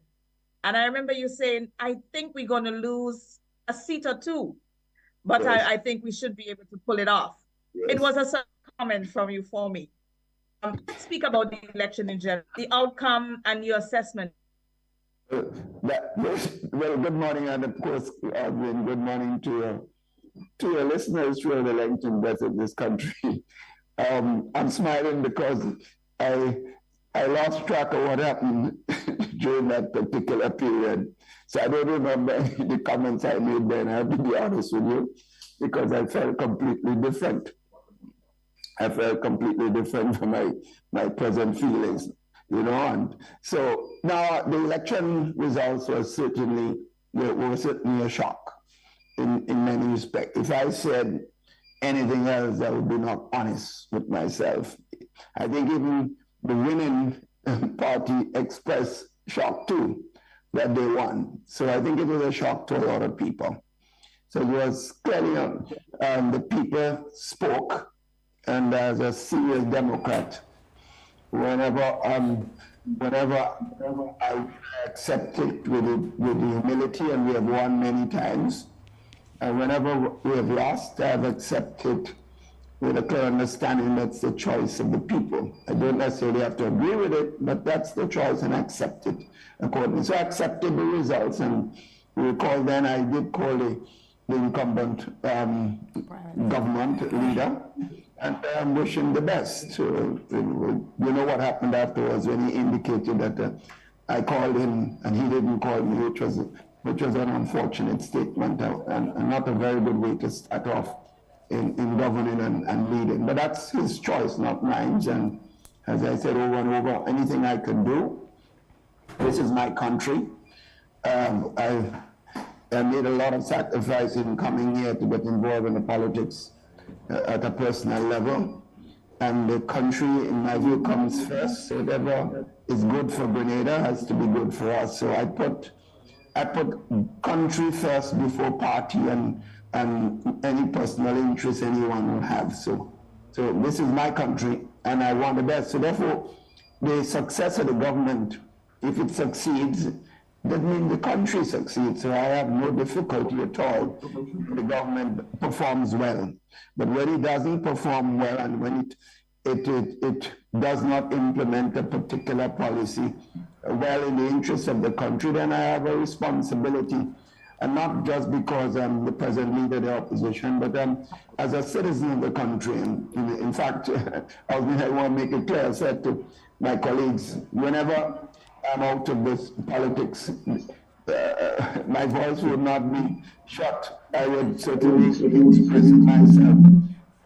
[SPEAKER 24] And I remember you saying, I think we're going to lose a seat or two, but
[SPEAKER 23] Yes.
[SPEAKER 24] I think we should be able to pull it off.
[SPEAKER 23] Yes.
[SPEAKER 24] It was a certain comment from you for me. Let's speak about the election in general, the outcome and your assessment.
[SPEAKER 23] Well, good morning, and of course, Alvin, good morning to your listeners through the length and breadth of this country. I'm smiling because I lost track of what happened during that particular period. So I don't remember any of the comments I made then, I have to be honest with you, because I felt completely different. I felt completely different from my present feelings, you know. And so now the election results were certainly a shock in many respects. If I said anything else, I would be not honest with myself. I think even the winning party expressed shock too that they won. So I think it was a shock to a lot of people. So it was clearly the people spoke. And as a serious Democrat, whenever I accept it with humility, and we have won many times, and whenever we have lost, I have accepted with a clear understanding that's the choice of the people. I don't necessarily have to agree with it, but that's the choice, and I accept it accordingly. So I accepted the results, and you recall then I did call the incumbent government leader, and I'm wishing the best. You know what happened afterwards when he indicated that I called him and he didn't call me, which was an unfortunate statement and not a very good way to start off in governing and leading. But that's his choice, not mine. And as I said over and over, anything I can do, this is my country. I made a lot of sacrifice in coming here to get involved in the politics at a personal level. And the country, in my view, comes first. Whatever is good for Grenada has to be good for us. So I put country first before party and any personal interest anyone will have. So this is my country, and I want the best. So therefore, the success of the government, if it succeeds, that means the country succeeds. So I have no difficulty at all if the government performs well. But when it doesn't perform well, and when it does not implement a particular policy well in the interest of the country, then I have a responsibility. And not just because I'm the present leader of the opposition, but as a citizen of the country. And in fact, I want to make it clear, I said to my colleagues, whenever I'm out of this politics, my voice would not be shut. I would certainly express myself,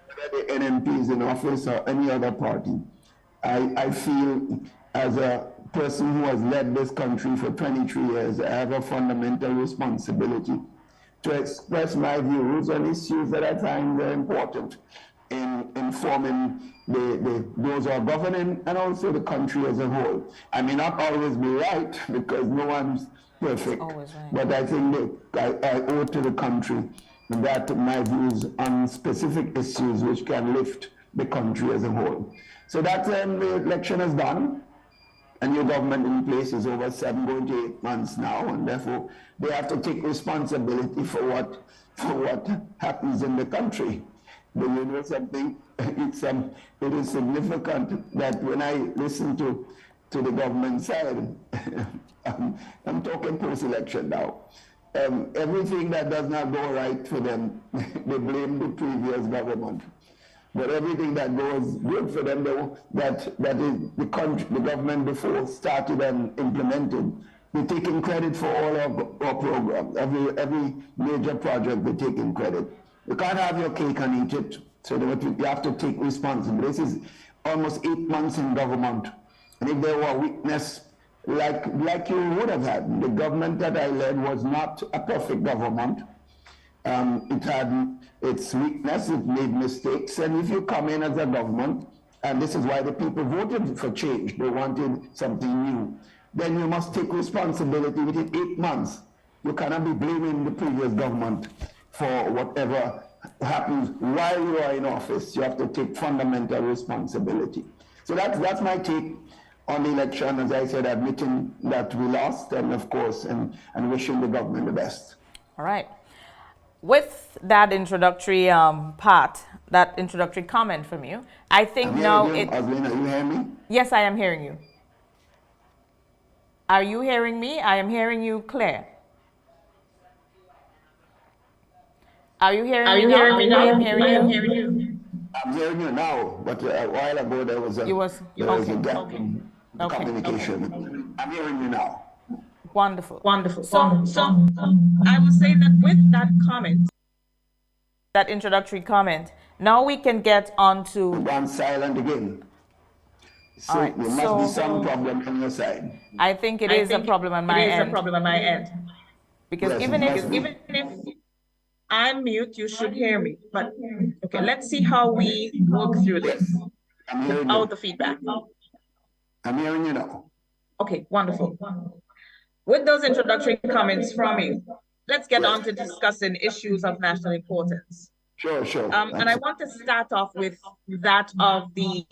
[SPEAKER 23] whether the NMP is in office or any other party. I feel as a person who has led this country for 23 years, I have a fundamental responsibility to express my views on issues that I find very important in informing those who are governing and also the country as a whole. I may not always be right because no one's perfect, but I think that I owe to the country that my views on specific issues which can lift the country as a whole. So that the election is done. A new government in place is over 7 going to 8 months now, and therefore they have to take responsibility for what happens in the country. But you know something, it is significant that when I listen to the government side, I'm talking post-election now, everything that does not go right for them, they blame the previous government. But everything that goes good for them, that is the government before started and implemented, they're taking credit for all of our programs. Every major project, they're taking credit. You can't have your cake and eat it. So you have to take responsibility. This is almost 8 months in government. And if there were weakness, like you would have had, the government that I led was not a perfect government. It had its weakness, it made mistakes, and if you come in as a government, and this is why the people voted for change, they wanted something new, then you must take responsibility within 8 months. You cannot be blaming the previous government for whatever happens while you are in office, you have to take fundamental responsibility. So that's my take on the election, as I said, admitting that we lost, and of course, and wishing the government the best.
[SPEAKER 18] All right. With that introductory part, that introductory comment from you, I think now it...
[SPEAKER 23] Oslin, are you hearing me?
[SPEAKER 18] Yes, I am hearing you. Are you hearing me? I am hearing you clear. Are you hearing me now? I am hearing you.
[SPEAKER 23] I'm hearing you now, but a while ago there was a gap in communication. I'm hearing you now.
[SPEAKER 18] Wonderful.
[SPEAKER 24] So I was saying that with that comment,
[SPEAKER 18] that introductory comment, now we can get on to...
[SPEAKER 23] Gone silent again. So
[SPEAKER 18] all right,
[SPEAKER 23] there must be some problem on your side.
[SPEAKER 18] I think it is a problem on my end. Because
[SPEAKER 23] Yes,
[SPEAKER 18] even
[SPEAKER 24] if I'm mute, you should hear me. But okay, let's see how we work through this. Without the feedback.
[SPEAKER 23] I'm hearing you now.
[SPEAKER 24] Okay, wonderful. With those introductory comments from you, let's get on to discussing issues of national importance.
[SPEAKER 23] Sure.
[SPEAKER 18] And I want to start off with that of the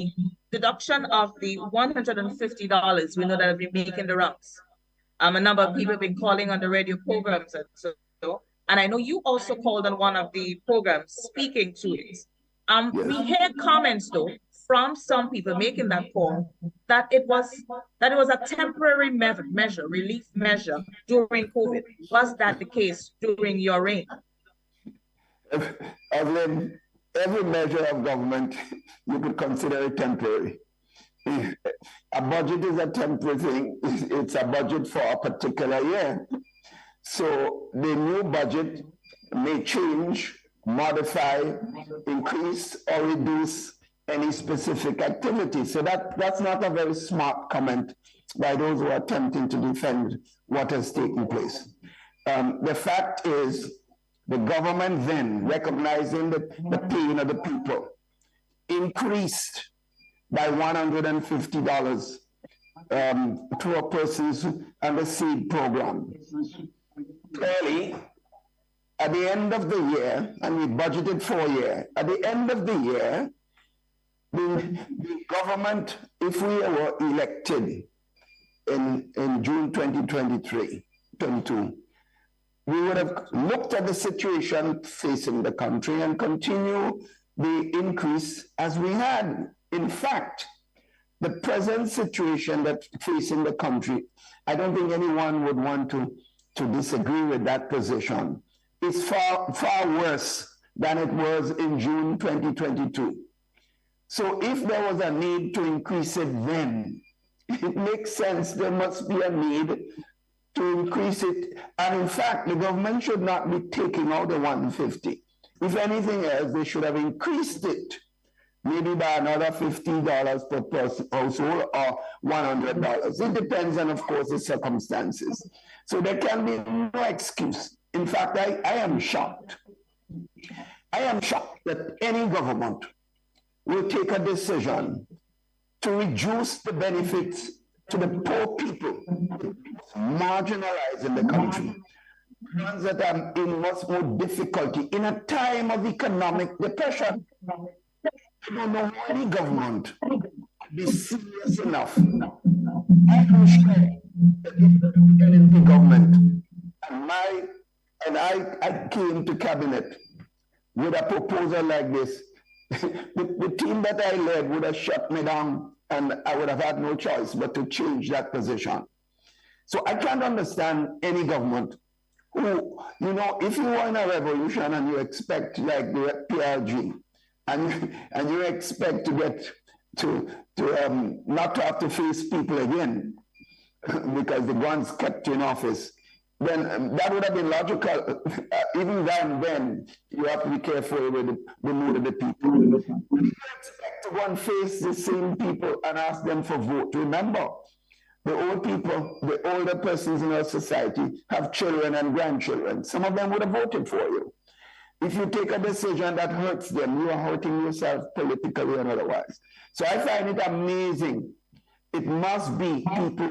[SPEAKER 18] deduction of the $150. We know that have been making the rounds. A number of people have been calling on the radio programs and so. And I know you also called on one of the programs speaking to it. We hear comments though from some people making that call that it was a temporary measure, relief measure during COVID. Was that the case during your reign?
[SPEAKER 23] Evelyn, every measure of government you could consider it temporary. A budget is a temporary thing. It's a budget for a particular year. So the new budget may change, modify, increase, or reduce any specific activity. So that's not a very smart comment by those who are attempting to defend what has taken place. The fact is, the government then, recognizing the pain of the people, increased by $150 to a person's and the seed program. Clearly, at the end of the year, and we budgeted for a year, at the end of the year, the government, if we were elected in June 2022, we would have looked at the situation facing the country and continue the increase as we had. In fact, the present situation that's facing the country, I don't think anyone would want to disagree with that position. It's far worse than it was in June 2022. So if there was a need to increase it then, it makes sense there must be a need to increase it. And in fact, the government should not be taking out the 150. If anything else, they should have increased it, maybe by another $50 per person household or $100. It depends on, of course, the circumstances. So there can be no excuse. In fact, I am shocked. I am shocked that any government will take a decision to reduce the benefits to the poor people, marginalized in the country, ones that are in much more difficulty in a time of economic depression. I don't know how any government would be serious enough. I am sure that if the NNP government and I came to cabinet with a proposal like this, the team that I led would have shut me down, and I would have had no choice but to change that position. So I can't understand any government who, if you were in a revolution and you expect, like the PRG, and you expect to get to not to have to face people again because the guns kept you in office, then that would have been logical. Even then you have to be careful with the mood of the people. You expect to go and face the same people and ask them for vote. Remember, the old people, the older persons in our society have children and grandchildren. Some of them would have voted for you. If you take a decision that hurts them, you are hurting yourself politically and otherwise. So I find it amazing. It must be people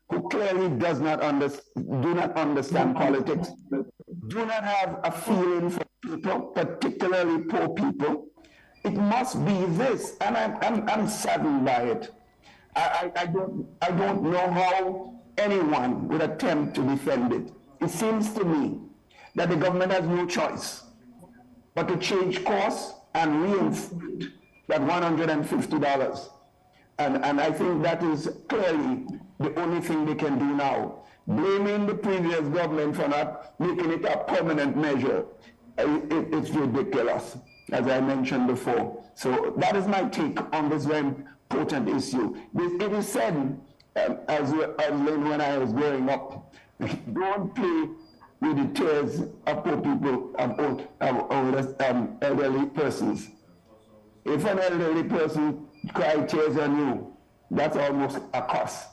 [SPEAKER 23] who clearly do not understand politics, do not have a feeling for people, particularly poor people. It must be this, and I'm saddened by it. I don't know how anyone would attempt to defend it. It seems to me that the government has no choice but to change course and reinstate that $150. And I think that is clearly the only thing they can do now. Blaming the previous government for not making it a permanent measure, it's ridiculous, as I mentioned before. So that is my take on this very important issue. It is said, as when I was growing up, don't play with the tears of poor people, of elderly persons. If an elderly person cries tears on you, that's almost a curse.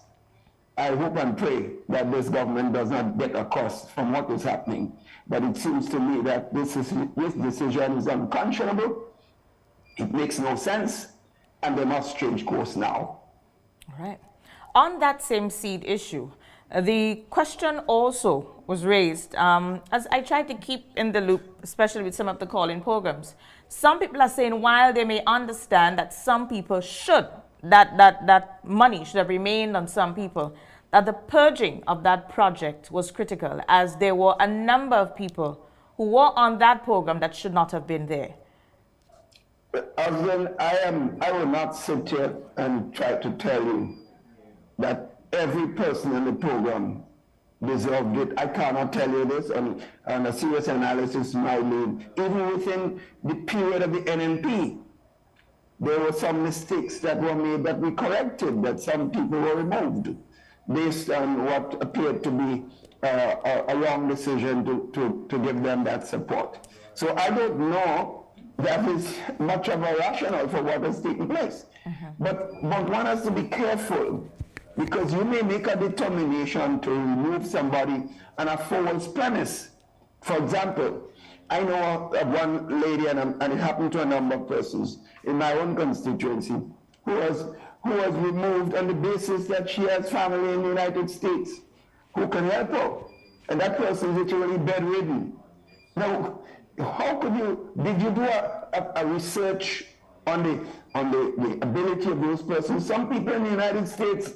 [SPEAKER 23] I hope and pray that this government does not get a curse from what is happening. But it seems to me that this decision is unconscionable, it makes no sense, and they must change course now.
[SPEAKER 18] All right. On that same seed issue, the question also was raised, as I tried to keep in the loop, especially with some of the call-in programs. Some people are saying while they may understand that some people should, that money should have remained on some people, that the purging of that project was critical, as there were a number of people who were on that program that should not have been there.
[SPEAKER 23] I will not sit here and try to tell you that every person in the program deserved it. I cannot tell you this, and a serious analysis might lead. Even within the period of the NNP, there were some mistakes that were made that we corrected, that some people were removed based on what appeared to be a wrong decision to give them that support. So I don't know that is much of a rationale for what has taken place. But one has to be careful, because you may make a determination to remove somebody on a false premise. For example, I know of one lady, and it happened to a number of persons in my own constituency, who was removed on the basis that she has family in the United States who can help her, and that person is literally bedridden. Now, how could you? Did you do a research on the ability of those persons? Some people in the United States,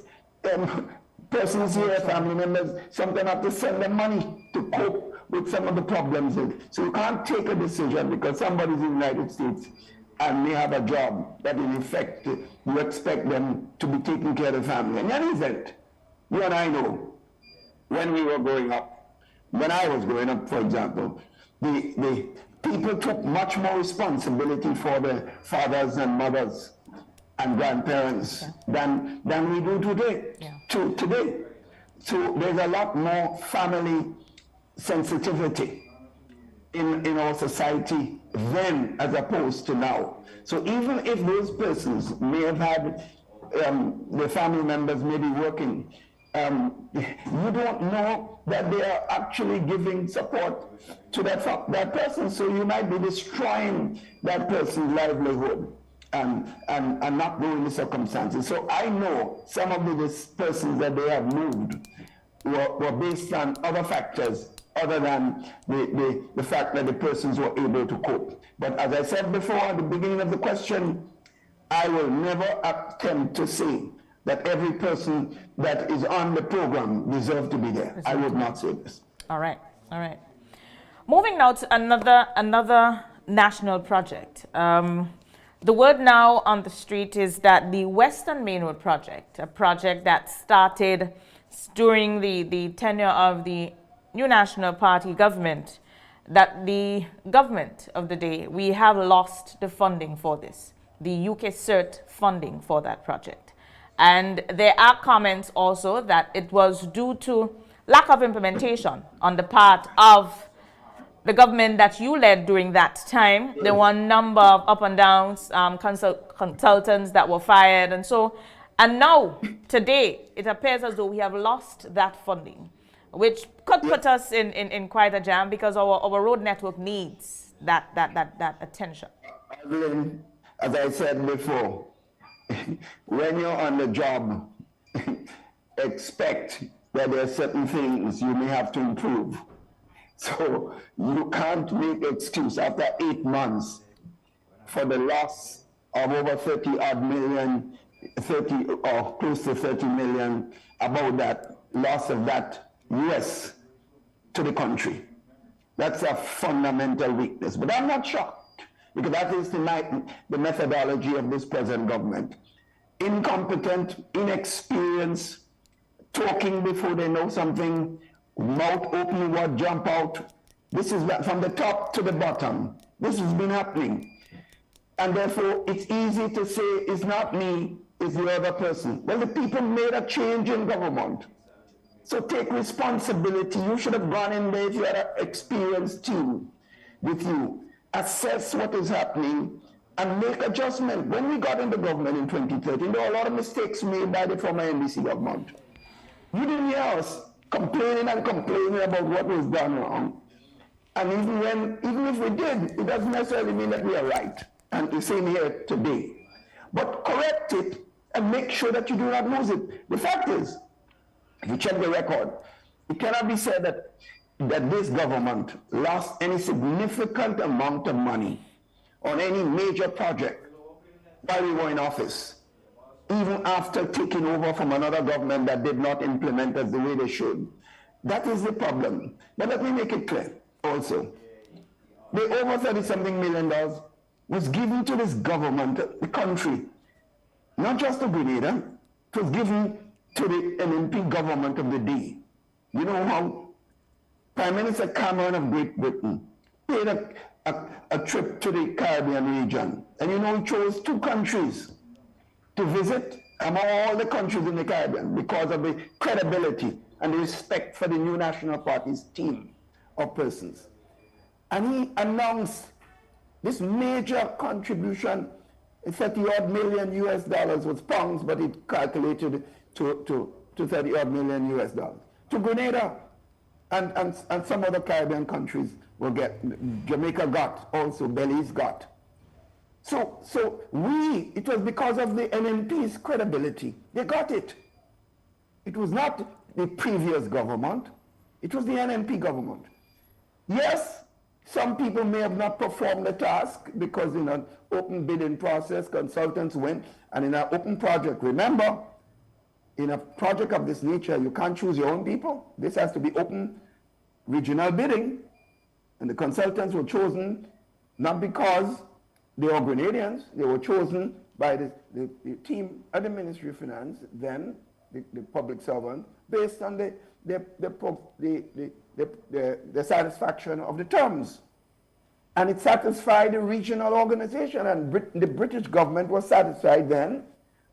[SPEAKER 23] persons here, family members, sometimes have to send them money to cope with some of the problems. So you can't take a decision because somebody's in the United States and may have a job that in effect you expect them to be taking care of the family. And that isn't. You and I know, when we were growing up, when I was growing up, for example, the people took much more responsibility for their fathers and mothers and grandparents than we do today. Today. So there's a lot more family sensitivity in our society then as opposed to now. So even if those persons may have had their family members may be working, you don't know that they are actually giving support to that person. So you might be destroying that person's livelihood and not knowing the circumstances. So I know some of the persons that they have moved were based on other factors other than the fact that the persons were able to cope. But as I said before at the beginning of the question, I will never attempt to say that every person that is on the program deserves to be there. I would not say this.
[SPEAKER 18] All right. Moving now to another national project. The word now on the street is that the Western Main Road project, a project that started during the tenure of the New National Party government, that the government of the day, we have lost the funding for this, the UK CERT funding for that project. And there are comments also that it was due to lack of implementation on the part of the government that you led during that time. There were a number of up and downs, consultants that were fired and so. And now, today, it appears as though we have lost that funding, which could put us in quite a jam because our road network needs that attention.
[SPEAKER 23] As I said before, when you're on the job, expect that there are certain things you may have to improve. So you can't make excuse after 8 months for the loss of over 30 odd million, 30 or close to 30 million, about that loss of that US to the country. That's a fundamental weakness. But I'm not shocked, because that is the methodology of this present government. Incompetent, inexperienced, talking before they know something, mouth open, word jump out. This is from the top to the bottom. This has been happening. And therefore, it's easy to say, it's not me, it's the other person. Well, the people made a change in government. So take responsibility. You should have gone in there if you had an experienced team with you. Assess what is happening and make adjustment. When we got into government in 2013, there were a lot of mistakes made by the former NDC government. You didn't hear us complaining and complaining about what was done wrong. And even if we did, it doesn't necessarily mean that we are right. And the same here today. But correct it and make sure that you do not lose it. The fact is, if you check the record, it cannot be said that this government lost any significant amount of money on any major project while we were in office, even after taking over from another government that did not implement as the way they should. That is the problem. But let me make it clear also. The over $30-something million was given to this government, the country, not just to Grenada, it was given to the NNP government of the day. You know how Prime Minister Cameron of Great Britain paid a trip to the Caribbean region, and you know he chose 2 countries to visit among all the countries in the Caribbean because of the credibility and the respect for the New National Party's team of persons. And he announced this major contribution, $30-odd million US was pounds, but it calculated to $30-odd million US to Grenada and some other Caribbean countries will get. Jamaica got also, Belize got. So it was because of the NNP's credibility. They got it. It was not the previous government. It was the NNP government. Yes, some people may have not performed the task because in an open bidding process, consultants went, and in an open project, remember, in a project of this nature, you can't choose your own people. This has to be open regional bidding. And the consultants were chosen not because they were Grenadians, they were chosen by the team at the Ministry of Finance, then the public servant, based on the satisfaction of the terms. And it satisfied the regional organization, and the British government was satisfied then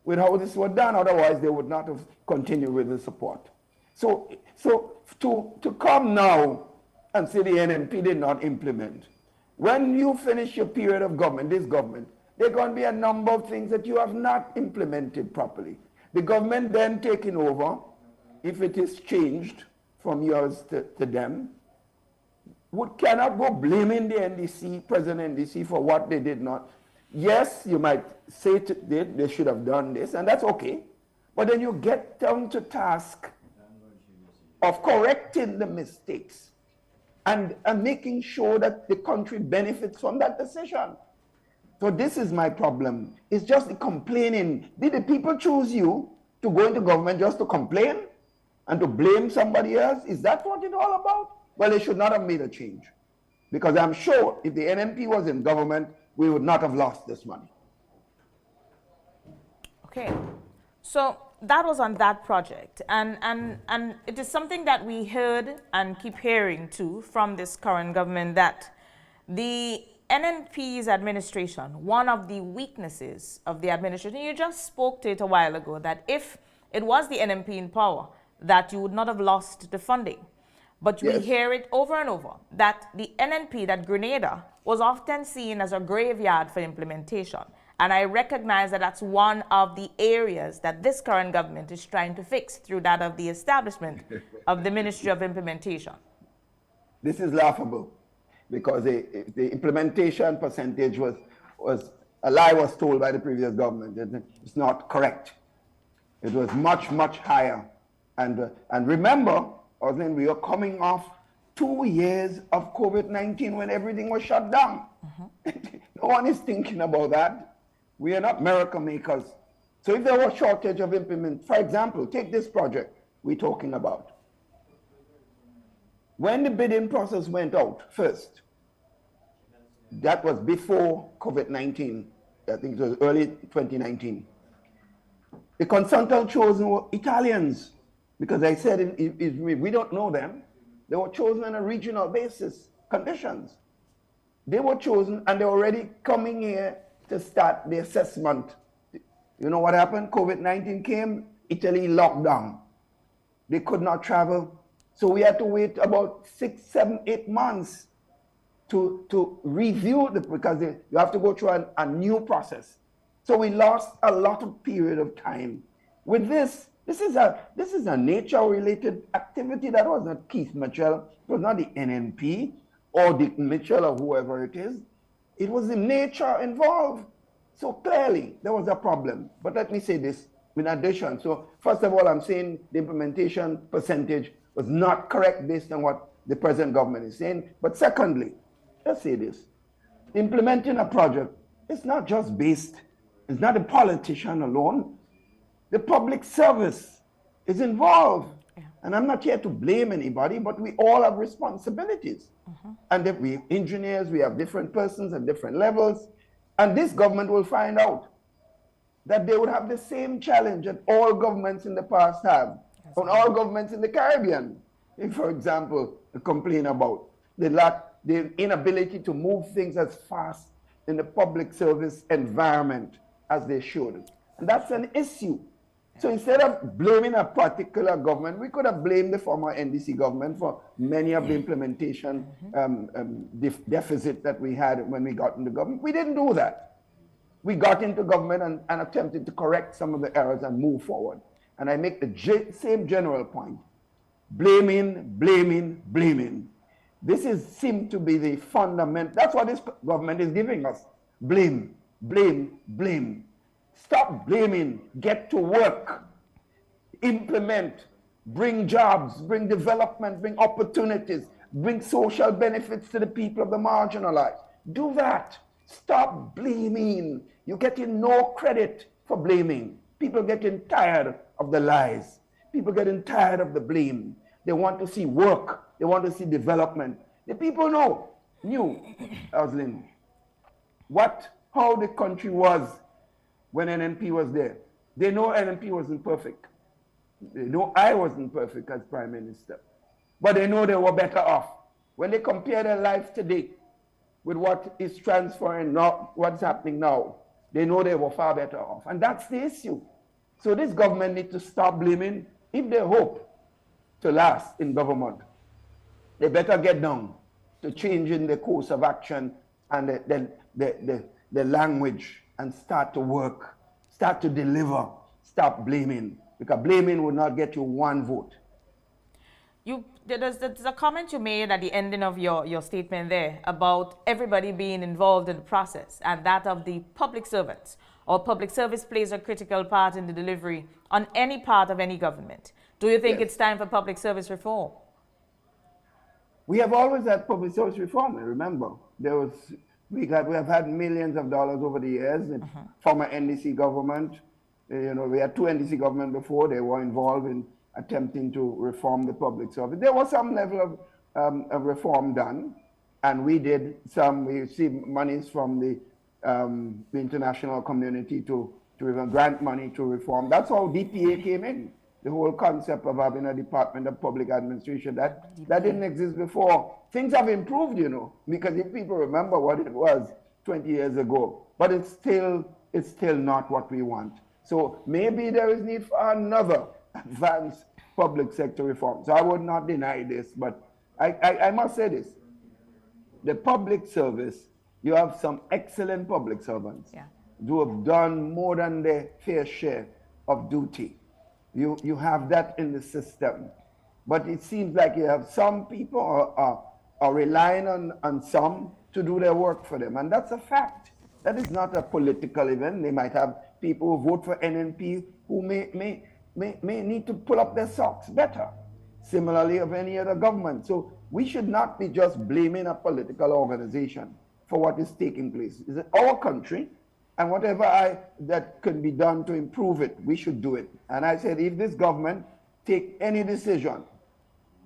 [SPEAKER 23] with how this was done. Otherwise, they would not have continued with the support. So to come now and say the NNP did not implement, when you finish your period of government, this government, there are going to be a number of things that you have not implemented properly. The government then taking over, if it is changed from yours to them, cannot go blaming the NDC, President NDC, for what they did not. Yes, you might say they should have done this, and that's okay. But then you get down to task of correcting the mistakes and making sure that the country benefits from that decision. So this is my problem. It's just the complaining. Did the people choose you to go into government just to complain and to blame somebody else? Is that what it's all about? Well, they should not have made a change. Because I'm sure if the NNP was in government, we would not have lost this money.
[SPEAKER 18] Okay. So that was on that project. And it is something that we heard and keep hearing too from this current government, that the NNP's administration, one of the weaknesses of the administration, you just spoke to it a while ago, that if it was the NNP in power, that you would not have lost the funding. But yes, we hear it over and over, that the NNP, that Grenada, was often seen as a graveyard for implementation. And I recognize that that's one of the areas that this current government is trying to fix through that of the establishment of the Ministry of Implementation.
[SPEAKER 23] This is laughable, because the implementation percentage was a lie was told by the previous government. It's not correct. It was much, much higher. And remember, we are coming off 2 years of COVID-19 when everything was shut down. No one is thinking about that. We are not miracle makers. So if there was shortage of implement, for example, take this project we're talking about. When the bidding process went out first, that was before COVID-19, I think it was early 2019. The consultant chosen were Italians, because I said we don't know them. They were chosen on a regional basis, conditions. They were chosen and they're already coming here to start the assessment. You know what happened? COVID-19 came, Italy locked down. They could not travel. So we had to wait about 6, 7, 8 months to review because you have to go through a new process. So we lost a lot of period of time. With this is a nature-related activity. That was not Keith Mitchell. It was not the NNP or Dick Mitchell or whoever it is. It was the nature involved. So clearly there was a problem. But let me say this in addition. So first of all, I'm saying the implementation percentage was not correct based on what the present government is saying. But secondly, let's say this. Implementing a project is not just based, it's not a politician alone. The public service is involved. Yeah. And I'm not here to blame anybody, but we all have responsibilities. And if we engineers, we have different persons at different levels. And this government will find out that they would have the same challenge that all governments in the past have, and all governments in the Caribbean. If, for example, complain about the inability to move things as fast in the public service environment as they should. And that's an issue. So instead of blaming a particular government, we could have blamed the former NDC government for many of the implementation deficit that we had when we got into government. We didn't do that. We got into government and attempted to correct some of the errors and move forward. And I make the same general point. Blaming. This seems to be the fundamental. That's what this government is giving us. Blame. Stop blaming, get to work, implement, bring jobs, bring development, bring opportunities, bring social benefits to the people of the marginalized. Do that. Stop blaming. You're getting no credit for blaming. People getting tired of the lies. People getting tired of the blame. They want to see work. They want to see development. The people knew, Oslin, how the country was when NNP was there. They know NNP wasn't perfect. They know I wasn't perfect as Prime Minister. But they know they were better off. When they compare their life today with what is transferring now, what's happening now, they know they were far better off. And that's the issue. So this government needs to stop blaming. If they hope to last in government, they better get down to changing the course of action and the language and start to work, start to deliver, stop blaming. Because blaming will not get you one vote.
[SPEAKER 18] There's a comment you made at the ending of your statement there about everybody being involved in the process, and that of the public servants or public service plays a critical part in the delivery on any part of any government. Do you think it's time for public service reform?
[SPEAKER 23] We have always had public service reform. Remember, we have had millions of dollars over the years. The former NDC government, we had two NDC governments before. They were involved in attempting to reform the public service. There was some level of reform done, and we did some. We received monies from the international community to grant money to reform. That's how DPA came in. The whole concept of having a Department of Public Administration, that didn't exist before. Things have improved, because if people remember what it was 20 years ago, but it's still not what we want. So maybe there is need for another advanced public sector reform. So I would not deny this, but I must say this. The public service, you have some excellent public servants who have done more than their fair share of duty. You have that in the system. But it seems like you have some people are relying on some to do their work for them. And that's a fact. That is not a political event. They might have people who vote for NNP who may need to pull up their socks better. similarly of any other government. So we should not be just blaming a political organization for what is taking place. It's our country, and whatever that can be done to improve it, we should do it. And I said, if this government take any decision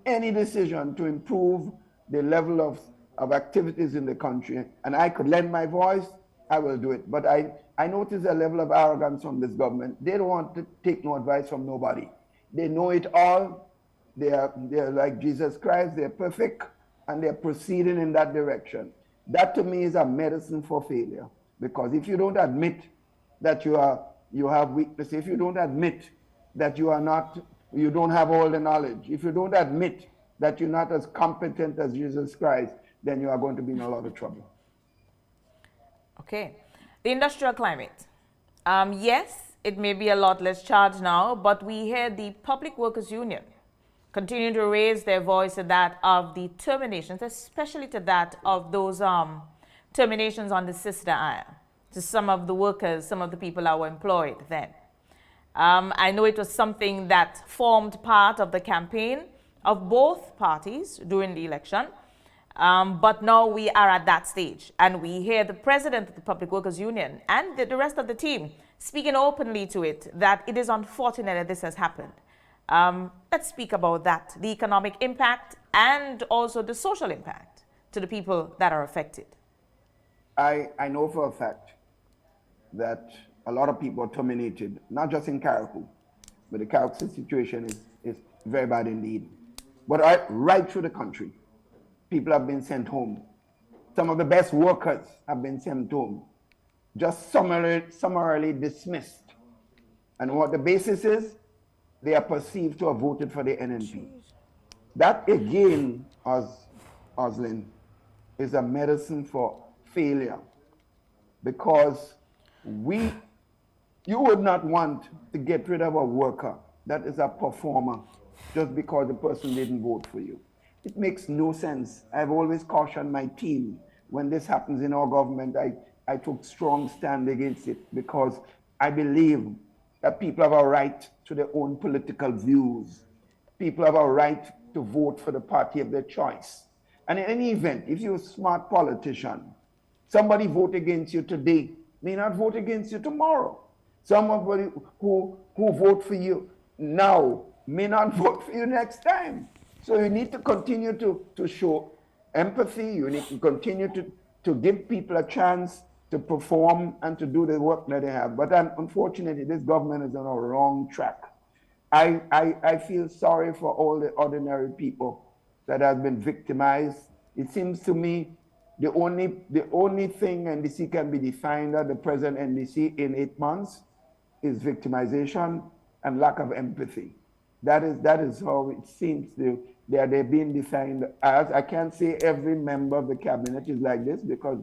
[SPEAKER 23] to improve the level of activities in the country, and I could lend my voice, I will do it. But I notice a level of arrogance from this government. They don't want to take no advice from nobody. They know it all. They're like Jesus Christ. They're perfect, and they're proceeding in that direction. That to me is a medicine for failure. Because if you don't admit that you have weakness, if you don't admit that you don't have all the knowledge, if you don't admit that you're not as competent as Jesus Christ, then you are going to be in a lot of trouble.
[SPEAKER 18] Okay. The industrial climate. Yes, it may be a lot less charged now, but we hear the Public Workers Union continue to raise their voice to that of the terminations, especially to that of those terminations on the sister isle, to some of the workers, some of the people that were employed then. I know it was something that formed part of the campaign of both parties during the election, but now we are at that stage, and we hear the president of the Public Workers Union and the rest of the team speaking openly to it, that it is unfortunate that this has happened. Let's speak about that, the economic impact and also the social impact to the people that are affected.
[SPEAKER 23] I know for a fact that a lot of people are terminated, not just in Carriacou, but the Carriacou situation is very bad indeed. But right through the country, people have been sent home. Some of the best workers have been sent home, just summarily dismissed. And what the basis is, they are perceived to have voted for the NNP. That again, Oslin, is a medicine for failure, because you would not want to get rid of a worker that is a performer just because the person didn't vote for you. It makes no sense. I've always cautioned my team when this happens in our government. I took strong stand against it, because I believe that people have a right to their own political views. People have a right to vote for the party of their choice. And in any event, if you're a smart politician, somebody vote against you today may not vote against you tomorrow. Somebody who vote for you now may not vote for you next time. So you need to continue to show empathy. You need to continue to give people a chance to perform and to do the work that they have. But unfortunately, this government is on a wrong track. I feel sorry for all the ordinary people that have been victimized. It seems to me the only thing NDC can be defined at the present NDC in 8 months is victimization and lack of empathy. That is how it seems they're being defined as. I can't say every member of the cabinet is like this, because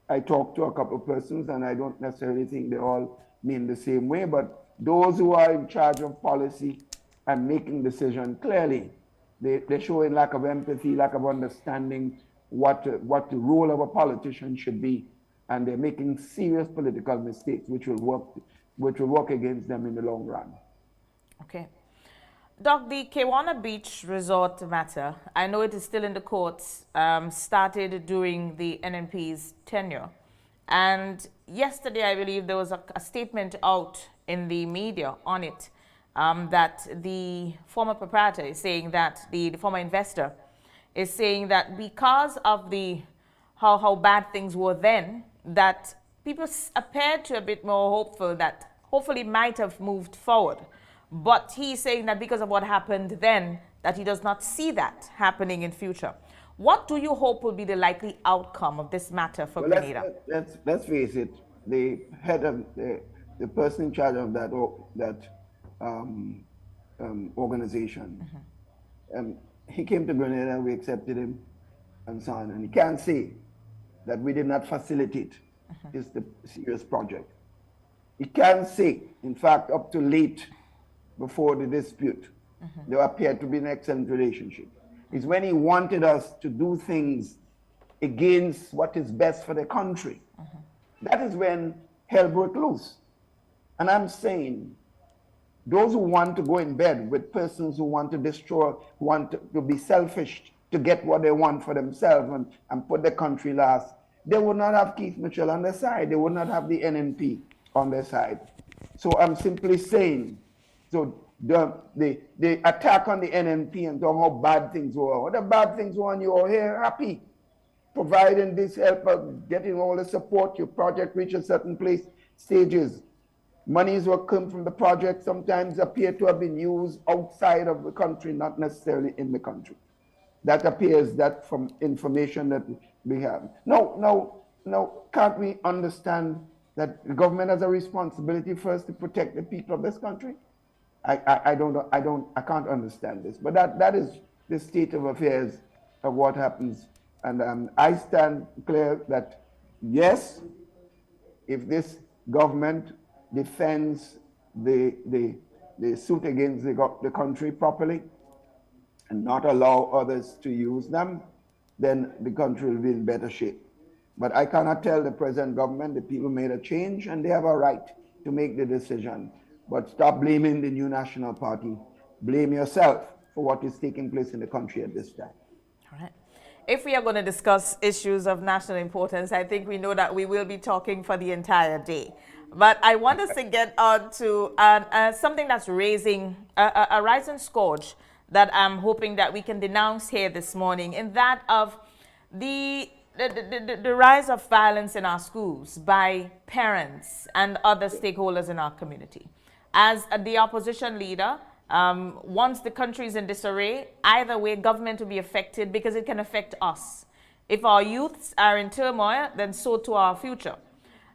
[SPEAKER 23] I talked to a couple of persons and I don't necessarily think they all mean the same way, but those who are in charge of policy and making decisions, clearly they're showing lack of empathy, lack of understanding what the role of a politician should be, and they're making serious political mistakes which will work against them in the long run.
[SPEAKER 18] Okay. Doc, the Kewana Beach Resort matter, I know it is still in the courts, started during the NNP's tenure. And yesterday, I believe there was a statement out in the media on it, that the former proprietor is saying that, the former investor is saying that because of how bad things were then, that people appeared to a bit more hopeful that hopefully might have moved forward. But he's saying that because of what happened then, that he does not see that happening in future. What do you hope will be the likely outcome of this matter for Grenada?
[SPEAKER 23] Let's face it, the head of the person in charge of that organization, he came to Grenada, we accepted him, and so on. And he can't say that we did not facilitate this serious project. He can't say, in fact, up to late before the dispute, there appeared to be an excellent relationship. It's when he wanted us to do things against what is best for the country. That is when hell broke loose. And I'm saying those who want to go in bed with persons who want to destroy, who want to be selfish to get what they want for themselves and put the country last, they would not have Keith Mitchell on their side. They would not have the NNP on their side. So I'm simply saying, so the attack on the NNP and talking how bad things were. What the bad things were, and you are here happy, providing this help, getting all the support. Your project reached a certain stages. Monies were come from the project sometimes appear to have been used outside of the country, not necessarily in the country. That appears that from information that we have. No, can't we understand that the government has a responsibility first to protect the people of this country? I can't understand this, but that is the state of affairs of what happens. And I stand clear that yes, if this government defends the suit against the country properly and not allow others to use them, then the country will be in better shape. But I cannot tell the present government, the people made a change and they have a right to make the decision. But stop blaming the New National Party. Blame yourself for what is taking place in the country at this time.
[SPEAKER 18] All right. If we are going to discuss issues of national importance, I think we know that we will be talking for the entire day. But I want us to get on to something that's raising a rising scourge that I'm hoping that we can denounce here this morning, in that of the rise of violence in our schools by parents and other stakeholders in our community. As the opposition leader, once the country is in disarray, either way, government will be affected because it can affect us. If our youths are in turmoil, then so to our future.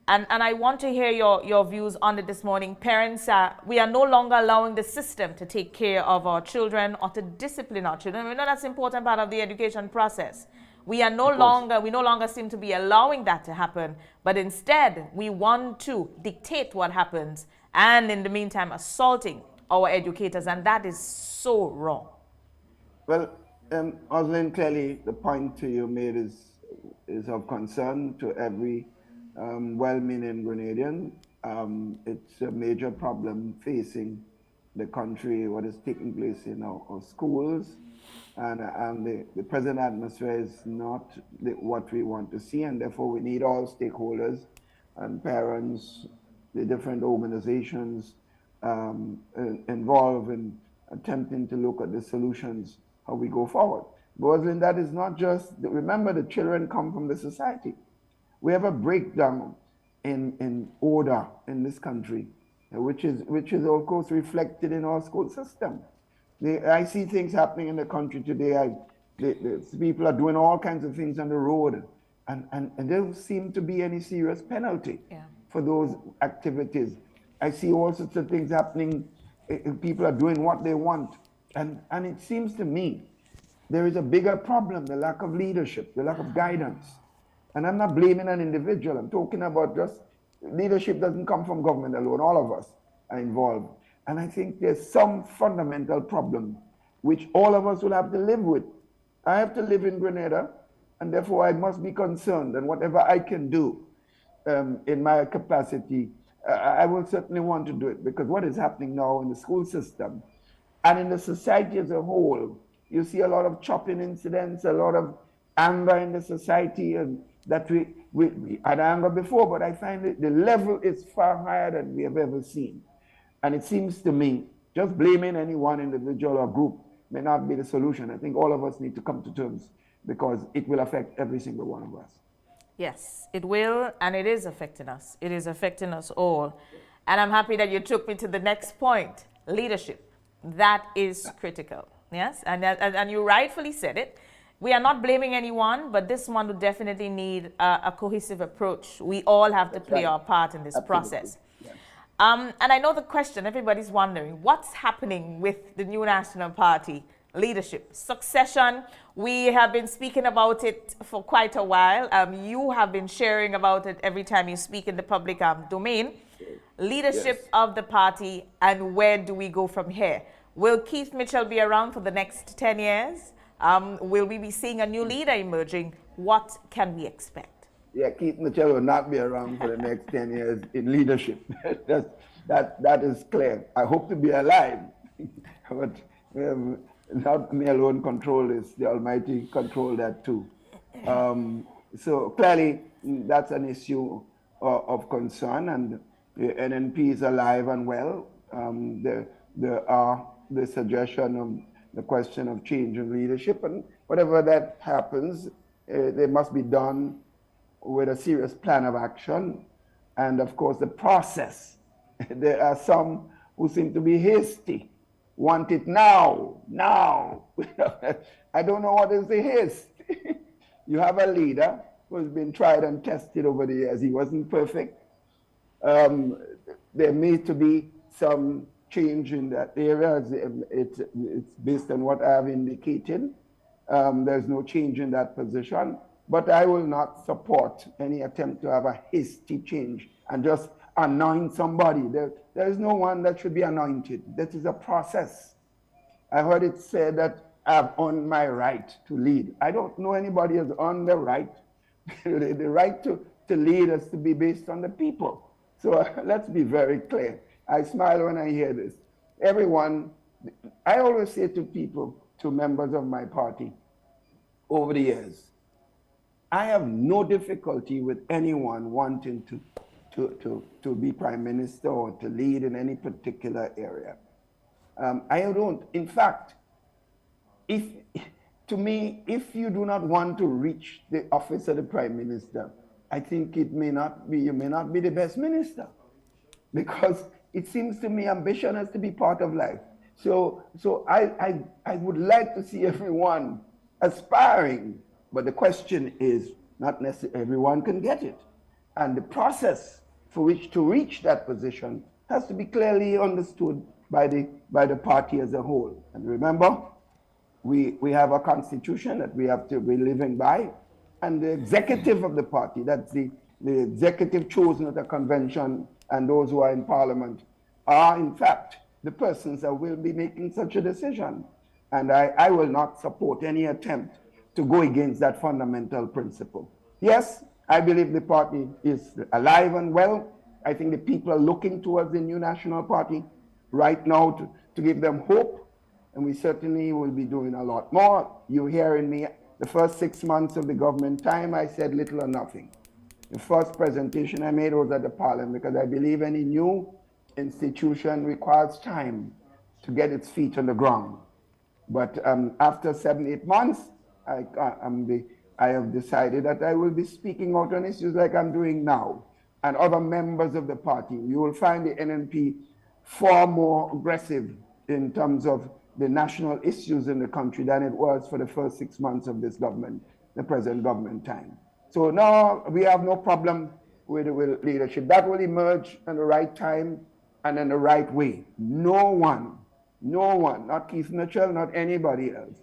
[SPEAKER 18] And I want to hear your views on it this morning. Parents, we are no longer allowing the system to take care of our children or to discipline our children. We know that's an important part of the education process. We no longer seem to be allowing that to happen, but instead we want to dictate what happens, and in the meantime assaulting our educators, and that is so wrong.
[SPEAKER 23] Well, Oslin, clearly the point you made is of concern to every well-meaning Grenadian. It's a major problem facing the country, what is taking place in our schools, and the present atmosphere is not what we want to see, and therefore we need all stakeholders and parents, the different organizations involved in attempting to look at the solutions, how we go forward. Because in that is not just, remember, the children come from the society. We have a breakdown in order in this country, which is of course reflected in our school system. I see things happening in the country today. People are doing all kinds of things on the road, and there don't seem to be any serious penalty for those activities. I see all sorts of things happening. People are doing what they want, and it seems to me there is a bigger problem: the lack of leadership, the lack of guidance. And I'm not blaming an individual. I'm talking about just leadership doesn't come from government alone. All of us are involved. And I think there's some fundamental problem which all of us will have to live with. I have to live in Grenada, and therefore I must be concerned. And whatever I can do in my capacity, I will certainly want to do it, because what is happening now in the school system and in the society as a whole, you see a lot of chopping incidents, a lot of anger in the society, and that we had anger before, but I find that the level is far higher than we have ever seen. And it seems to me, just blaming any one individual or group may not be the solution. I think all of us need to come to terms, because it will affect every single one of us.
[SPEAKER 18] Yes, it will, and it is affecting us. It is affecting us all. And I'm happy that you took me to the next point, leadership. That is critical, yes? And you rightfully said it. We are not blaming anyone, but this one would definitely need a cohesive approach. We all have to play our part in this process. Yes. And I know the question, everybody's wondering, what's happening with the New National Party leadership? Succession, we have been speaking about it for quite a while. You have been sharing about it every time you speak in the public domain. Leadership of the party, and where do we go from here? Will Keith Mitchell be around for the next 10 years? Will we be seeing a new leader emerging? What can we expect?
[SPEAKER 23] Yeah, Keith Mitchell will not be around for the next 10 years in leadership. That is clear. I hope to be alive, but not me alone control this. The Almighty control that too. So clearly, that's an issue of concern, and the NNP is alive and well. There are the suggestion of the question of change in leadership, and whatever that happens, they must be done with a serious plan of action. And of course, the process. There are some who seem to be hasty, want it now. I don't know what is the haste. You have a leader who has been tried and tested over the years. He wasn't perfect. There needs to be some change in that area. It's based on what I have indicated. There's no change in that position. But I will not support any attempt to have a hasty change and just anoint somebody. There is no one that should be anointed. That is a process. I heard it said that I've earned my right to lead. I don't know anybody has earned the right. The right to lead has to be based on the people. So let's be very clear. I smile when I hear this. Everyone, I always say to people, to members of my party over the years, I have no difficulty with anyone wanting to be prime minister or to lead in any particular area. I don't. In fact, to me, if you do not want to reach the office of the prime minister, I think you may not be the best minister, because it seems to me ambition has to be part of life. So I would like to see everyone aspiring, but the question is not necessarily everyone can get it. And the process for which to reach that position has to be clearly understood by the party as a whole. And remember, we have a constitution that we have to be living by, and the executive of the party, that's the executive chosen at a convention, and those who are in parliament are in fact the persons that will be making such a decision. And I will not support any attempt to go against that fundamental principle. Yes, I believe the party is alive and well. I think the people are looking towards the new national party right now to give them hope, and we certainly will be doing a lot more. You hearing me, the first 6 months of the government time, I said little or nothing. The first presentation I made was at the parliament, because I believe any new institution requires time to get its feet on the ground. But after 7-8 months, I have decided that I will be speaking out on issues like I'm doing now, and other members of the party. You will find the NNP far more aggressive in terms of the national issues in the country than it was for the first 6 months of this government, the present government time. So now we have no problem with leadership. That will emerge in the right time and in the right way. No one, not Keith Mitchell, not anybody else,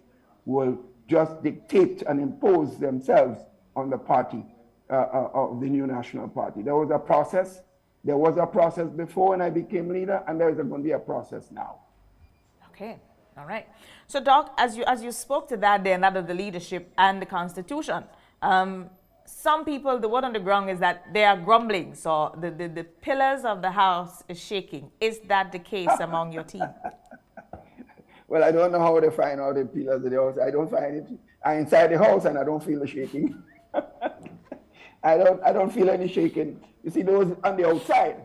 [SPEAKER 23] will just dictate and impose themselves on the party of the new national party. There was a process. There was a process before when I became leader, and there is going to be a process now.
[SPEAKER 18] Okay, all right. So, Doc, as you spoke to that there, that of the leadership and the Constitution, some people, the word on the ground is that they are grumbling. So the pillars of the house is shaking. Is that the case among your team?
[SPEAKER 23] Well, I don't know how they find out the pillars of the house. I don't find it. I'm inside the house and I don't feel the shaking. I don't feel any shaking. You see, those on the outside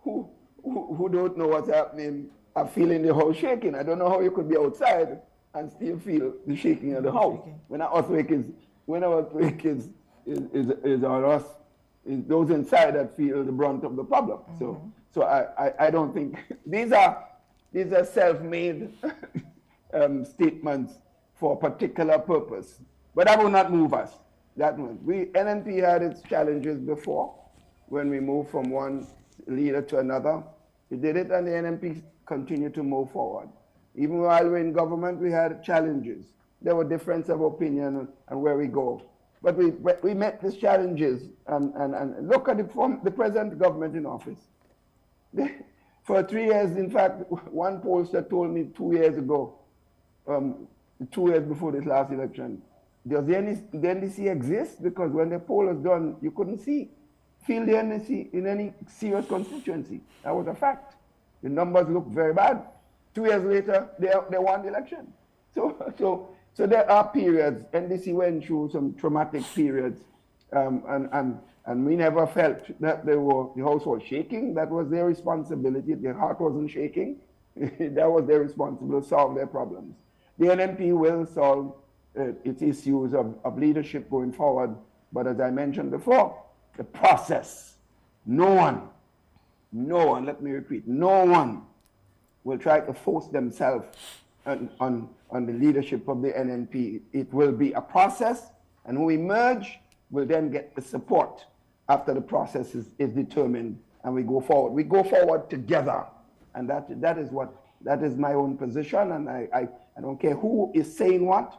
[SPEAKER 23] who don't know what's happening are feeling the house shaking. I don't know how you could be outside and still feel the shaking of the house. When an earthquake is on us, it's those inside that feel the brunt of the problem. So I don't think these are self-made statements for a particular purpose. But that will not move us. NNP had its challenges before when we moved from one leader to another. We did it, and the NNP continued to move forward. Even while we were in government, we had challenges. There were differences of opinion on where we go. But we met these challenges, and look at the present government in office. For 3 years, in fact, one pollster told me 2 years ago, 2 years before this last election, does the NDC exist? Because when the poll was done, you couldn't see. field the NDC in any serious constituency. That was a fact. The numbers look very bad. 2 years later, they won the election. So there are periods. NDC went through some traumatic periods, and we never felt that the house was shaking. That was their responsibility. Their heart wasn't shaking. That was their responsibility to solve their problems. The NNP will solve its issues of leadership going forward. But as I mentioned before, the process, no one, let me repeat, no one will try to force themselves on the leadership of the NNP. It will be a process, and who emerge will then get the support after the process is determined, and we go forward. We go forward together, and that is my own position, and I don't care who is saying what.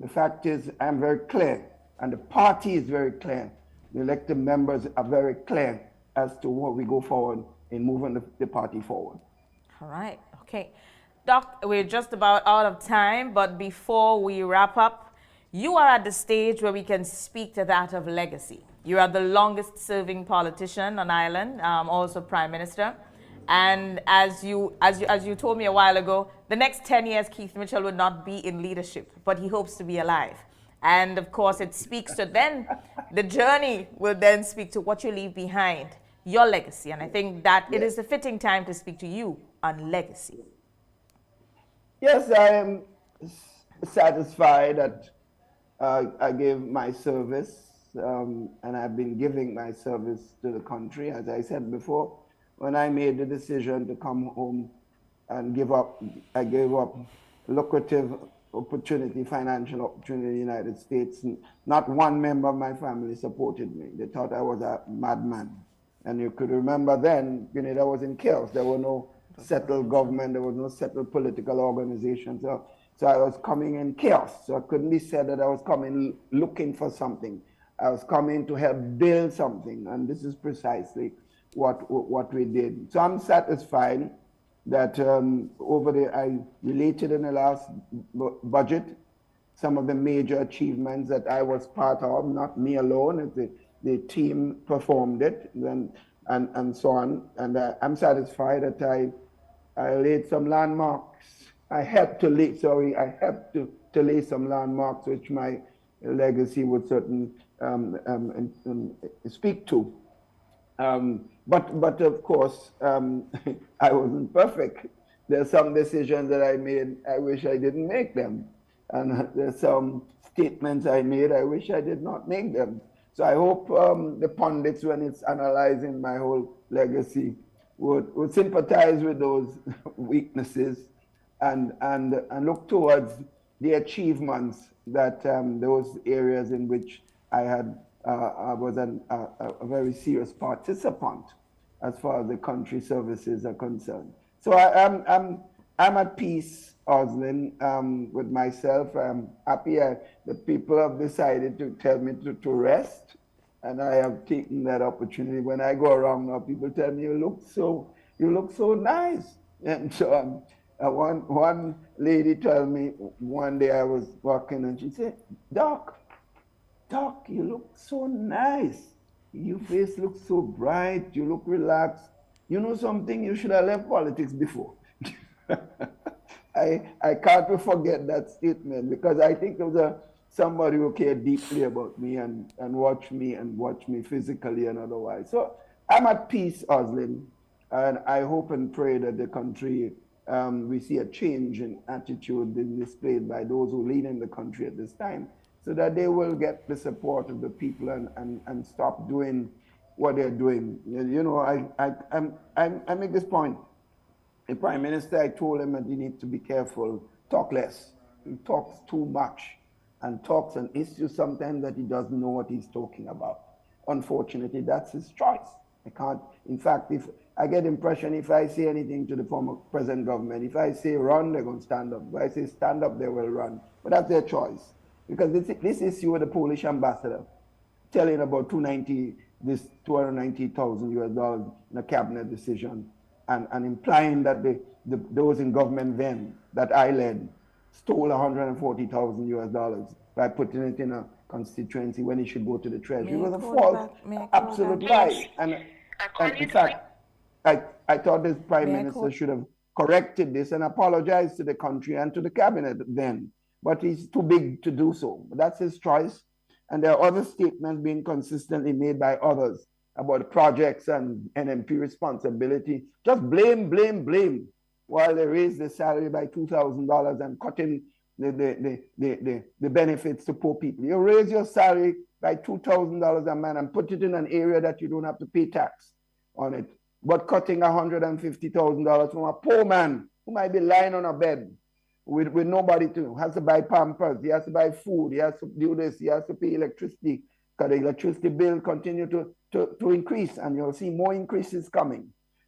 [SPEAKER 23] The fact is, I'm very clear, and the party is very clear. The elected members are very clear as to what we go forward in moving the party forward.
[SPEAKER 18] All right, okay. Doc, we're just about out of time, but before we wrap up, you are at the stage where we can speak to that of legacy. You are the longest serving politician on Ireland, also Prime Minister. And as you told me a while ago, the next 10 years, Keith Mitchell would not be in leadership, but he hopes to be alive. And of course, it speaks to then, the journey will then speak to what you leave behind, your legacy. And I think that it is a fitting time to speak to you on legacy.
[SPEAKER 23] Yes, I am satisfied that I gave my service, and I've been giving my service to the country. As I said before, when I made the decision to come home and I gave up lucrative opportunity, financial opportunity in the United States. Not one member of my family supported me. They thought I was a madman. And you could remember then, Grenada was in chaos. There were no settled government, there was no settled political organization. So I was coming in chaos. So it couldn't be said that I was coming looking for something. I was coming to help build something. And this is precisely what we did. So I'm satisfied that I related in the last budget some of the major achievements that I was part of, not me alone. The team performed it and so on. And I'm satisfied that I laid some landmarks. I helped to lay some landmarks which my legacy would certainly speak to. But of course, I wasn't perfect. There's some decisions that I made, I wish I didn't make them. And there's some statements I made, I wish I did not make them. So I hope the pundits, when it's analyzing my whole legacy, would sympathize with those weaknesses and look towards the achievements that those areas in which I was a very serious participant as far as the country services are concerned. So I'm at peace, Oslin, with myself. I'm happy the people have decided to tell me to rest, and I have taken that opportunity. When I go around now, people tell me, you look so nice. And so one lady told me one day I was walking, and she said, Doc, you look so nice. Your face looks so bright. You look relaxed. You know something? You should have left politics before. I can't forget that statement, because I think there was somebody who cared deeply about me and watched me physically and otherwise. So I'm at peace, Oslin, and I hope and pray that the country, we see a change in attitude being displayed by those who lead in the country at this time, so that they will get the support of the people and stop doing what they're doing. You know, I make this point. The Prime Minister, I told him that he needs to be careful, talk less. He talks too much and talks on issues sometimes that he doesn't know what he's talking about. Unfortunately, that's his choice. I can't, in fact, if I get the impression if I say anything to the former present government, if I say run, they're going to stand up. If I say stand up, they will run. But that's their choice. Because this issue with the Polish ambassador, telling about $290,000 US in a cabinet decision, and implying that those in government then, that I led, stole $140,000 US by putting it in constituency when he should go to the treasury. It was a
[SPEAKER 18] call
[SPEAKER 23] false,
[SPEAKER 18] back? May I call
[SPEAKER 23] absolute
[SPEAKER 18] back?
[SPEAKER 23] lie. And in fact, I thought the Prime Minister should have corrected this and apologized to the country and to the cabinet then. But he's too big to do so. That's his choice. And there are other statements being consistently made by others about projects and NMP responsibility. Just blame, blame, blame, while they raise the salary by $2,000 and cutting the benefits to poor people. You raise your salary by $2,000 a man and put it in an area that you don't have to pay tax on it. But cutting $150,000 from a poor man who might be lying on a bed with nobody to, has to buy Pampers, he has to buy food, he has to do this, he has to pay electricity, because the electricity bill continue to increase, and you'll see more increases coming.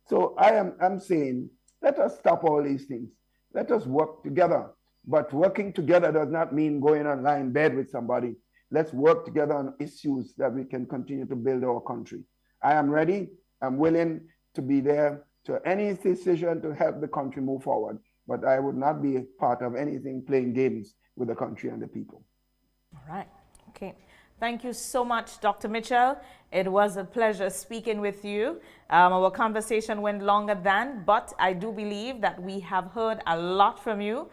[SPEAKER 23] So I'm saying, let us stop all these things. Let us work together. But working together does not mean going and lying in bed with somebody. Let's work together on issues that we can continue to build our country. I am ready. I'm willing to be there to any decision to help the country move forward. But I would not be a part of anything playing games with the country and the people.
[SPEAKER 18] All right. Okay. Thank you so much, Dr. Mitchell. It was a pleasure speaking with you. Our conversation went longer than, but I do believe that we have heard a lot from you.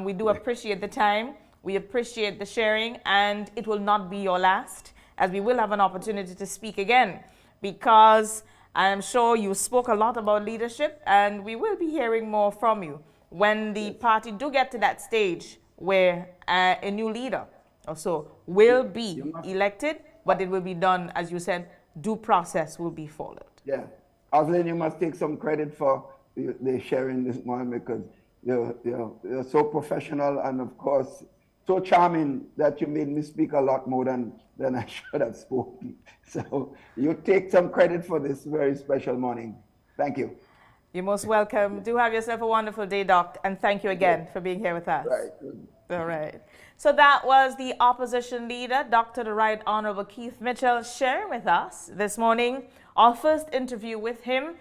[SPEAKER 18] We do appreciate the time. We appreciate the sharing, and it will not be your last, as we will have an opportunity to speak again, because I am sure you spoke a lot about leadership, and we will be hearing more from you when the party do get to that stage where a new leader also will be elected, but it will be done, as you said, due process will be followed.
[SPEAKER 23] Yeah. Oslin, you must take some credit for the sharing this morning, because you're so professional and, of course, so charming that you made me speak a lot more than I should have spoken. So you take some credit for this very special morning. Thank you.
[SPEAKER 18] You're most welcome. Do have yourself a wonderful day, Doc, and thank you again for being here with us.
[SPEAKER 23] Right.
[SPEAKER 18] All right. So that was the opposition leader, Dr. the Right Honorable Keith Mitchell, sharing with us this morning our first interview with him.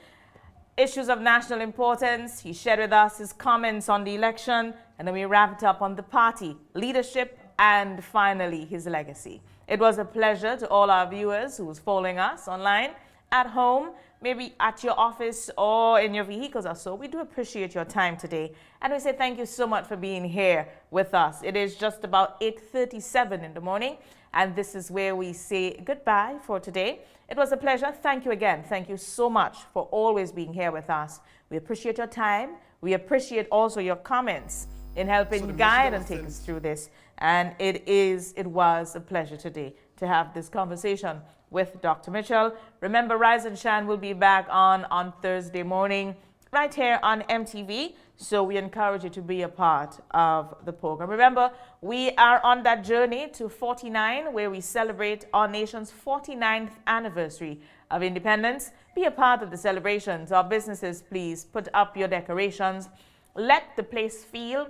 [SPEAKER 18] Issues of national importance. He shared with us his comments on the election, and then we wrapped up on the party, leadership, and finally his legacy. It was a pleasure to all our viewers who was following us online, at home, maybe at your office or in your vehicles or so. We do appreciate your time today, and we say thank you so much for being here with us. It is just about 8:37 in the morning, and this is where we say goodbye for today. It was a pleasure. Thank you again. Thank you so much for always being here with us. We appreciate your time. We appreciate also your comments in helping guide and take us through this. And it was a pleasure today to have this conversation with Dr. Mitchell. Remember, Rise and Shine will be back on Thursday morning right here on MTV. So we encourage you to be a part of the program. Remember, we are on that journey to 49, where we celebrate our nation's 49th anniversary of independence. Be a part of the celebrations. Our businesses, please put up your decorations. Let the place feel.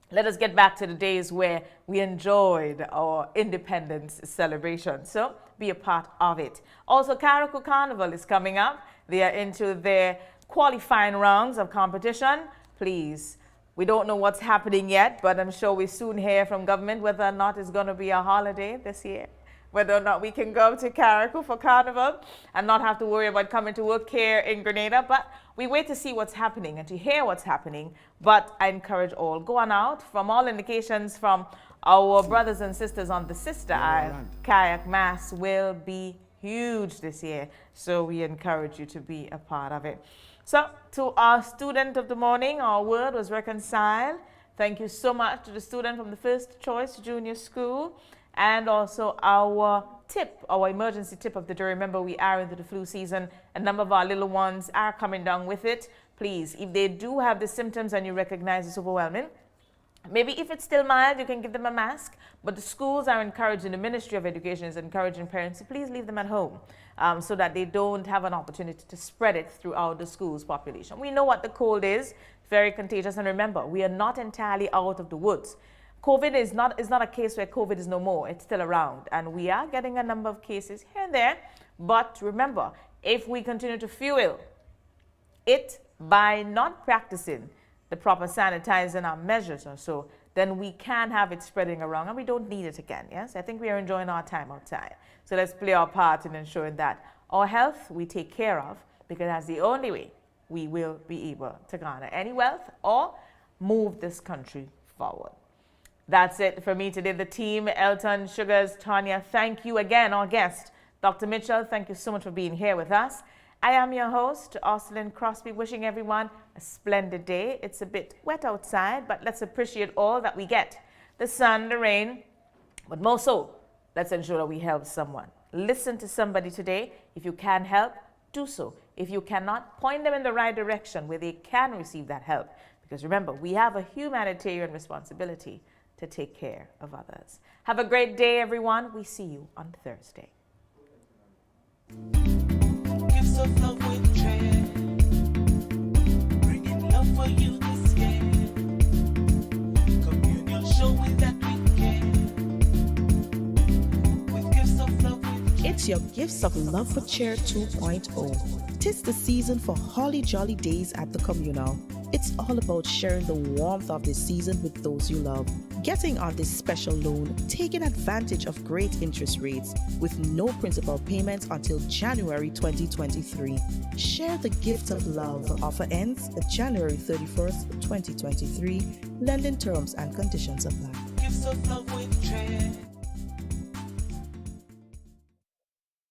[SPEAKER 18] Let us get back to the days where we enjoyed our independence celebration. So be a part of it. Also, Carriacou Carnival is coming up. They are into their qualifying rounds of competition. Please, we don't know what's happening yet, but I'm sure we soon hear from government whether or not it's going to be a holiday this year, whether or not we can go to Carriacou for Carnival and not have to worry about coming to work here in Grenada. But we wait to see what's happening and to hear what's happening. But I encourage all, go on out. From all indications from our brothers and sisters on the sister isle, kayak mass will be huge this year. So we encourage you to be a part of it. So, to our student of the morning, our word was reconcile. Thank you so much to the student from the First Choice Junior School, and also our tip, our emergency tip of the day. Remember, we are into the flu season. A number of our little ones are coming down with it. Please, if they do have the symptoms and you recognize it's overwhelming, maybe if it's still mild, you can give them a mask. But the schools are encouraging, the Ministry of Education is encouraging parents to please leave them at home so that they don't have an opportunity to spread it throughout the school's population. We know what the cold is, very contagious. And remember, we are not entirely out of the woods. COVID is not a case where COVID is no more. It's still around. And we are getting a number of cases here and there. But remember, if we continue to fuel it by not practicing the proper sanitizing measures or so, then we can have it spreading around and we don't need it again. Yes, I think we are enjoying our time outside. So let's play our part in ensuring that our health we take care of, because that's the only way we will be able to garner any wealth or move this country forward. That's it for me today. The team, Elton, Sugars, Tanya, thank you again. Our guest, Dr. Mitchell, thank you so much for being here with us. I am your host, Aucelyn Crosby, wishing everyone a splendid day. It's a bit wet outside, but let's appreciate all that we get. The sun, the rain, but more so, let's ensure that we help someone. Listen to somebody today. If you can help, do so. If you cannot, point them in the right direction where they can receive that help. Because remember, we have a humanitarian responsibility to take care of others. Have a great day, everyone. We see you on Thursday.
[SPEAKER 22] Gifts of love with dread, bringing love for you this year. Communion showing that we care. With gifts of love with dread.
[SPEAKER 21] It's your Gifts of Love for Cheer 2.0. 'Tis the season for holly jolly days at the communal. It's all about sharing the warmth of this season with those you love. Getting on this special loan, taking advantage of great interest rates with no principal payments until January 2023. Share the gift of love. Offer ends January 31st, 2023. Lending terms and conditions apply.
[SPEAKER 22] Gifts of love with dread.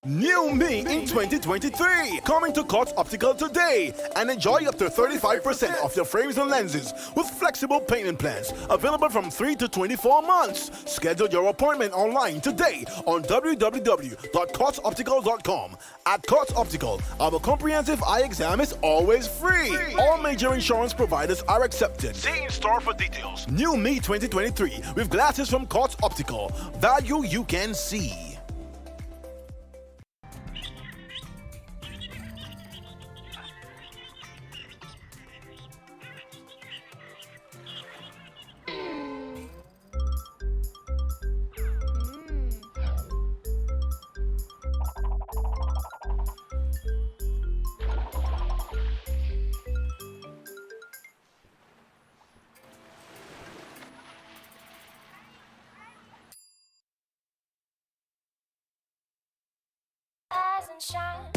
[SPEAKER 1] New Me in 2023. Coming to Courts Optical today and enjoy up to 35% off your frames and lenses with flexible payment plans available from 3 to 24 months. Schedule your appointment online today on www.courtsoptical.com. At Courts Optical, our comprehensive eye exam is always free. All major insurance providers are accepted. See in store for details. New Me 2023 with glasses from Courts Optical. Value you can see.
[SPEAKER 3] Shine.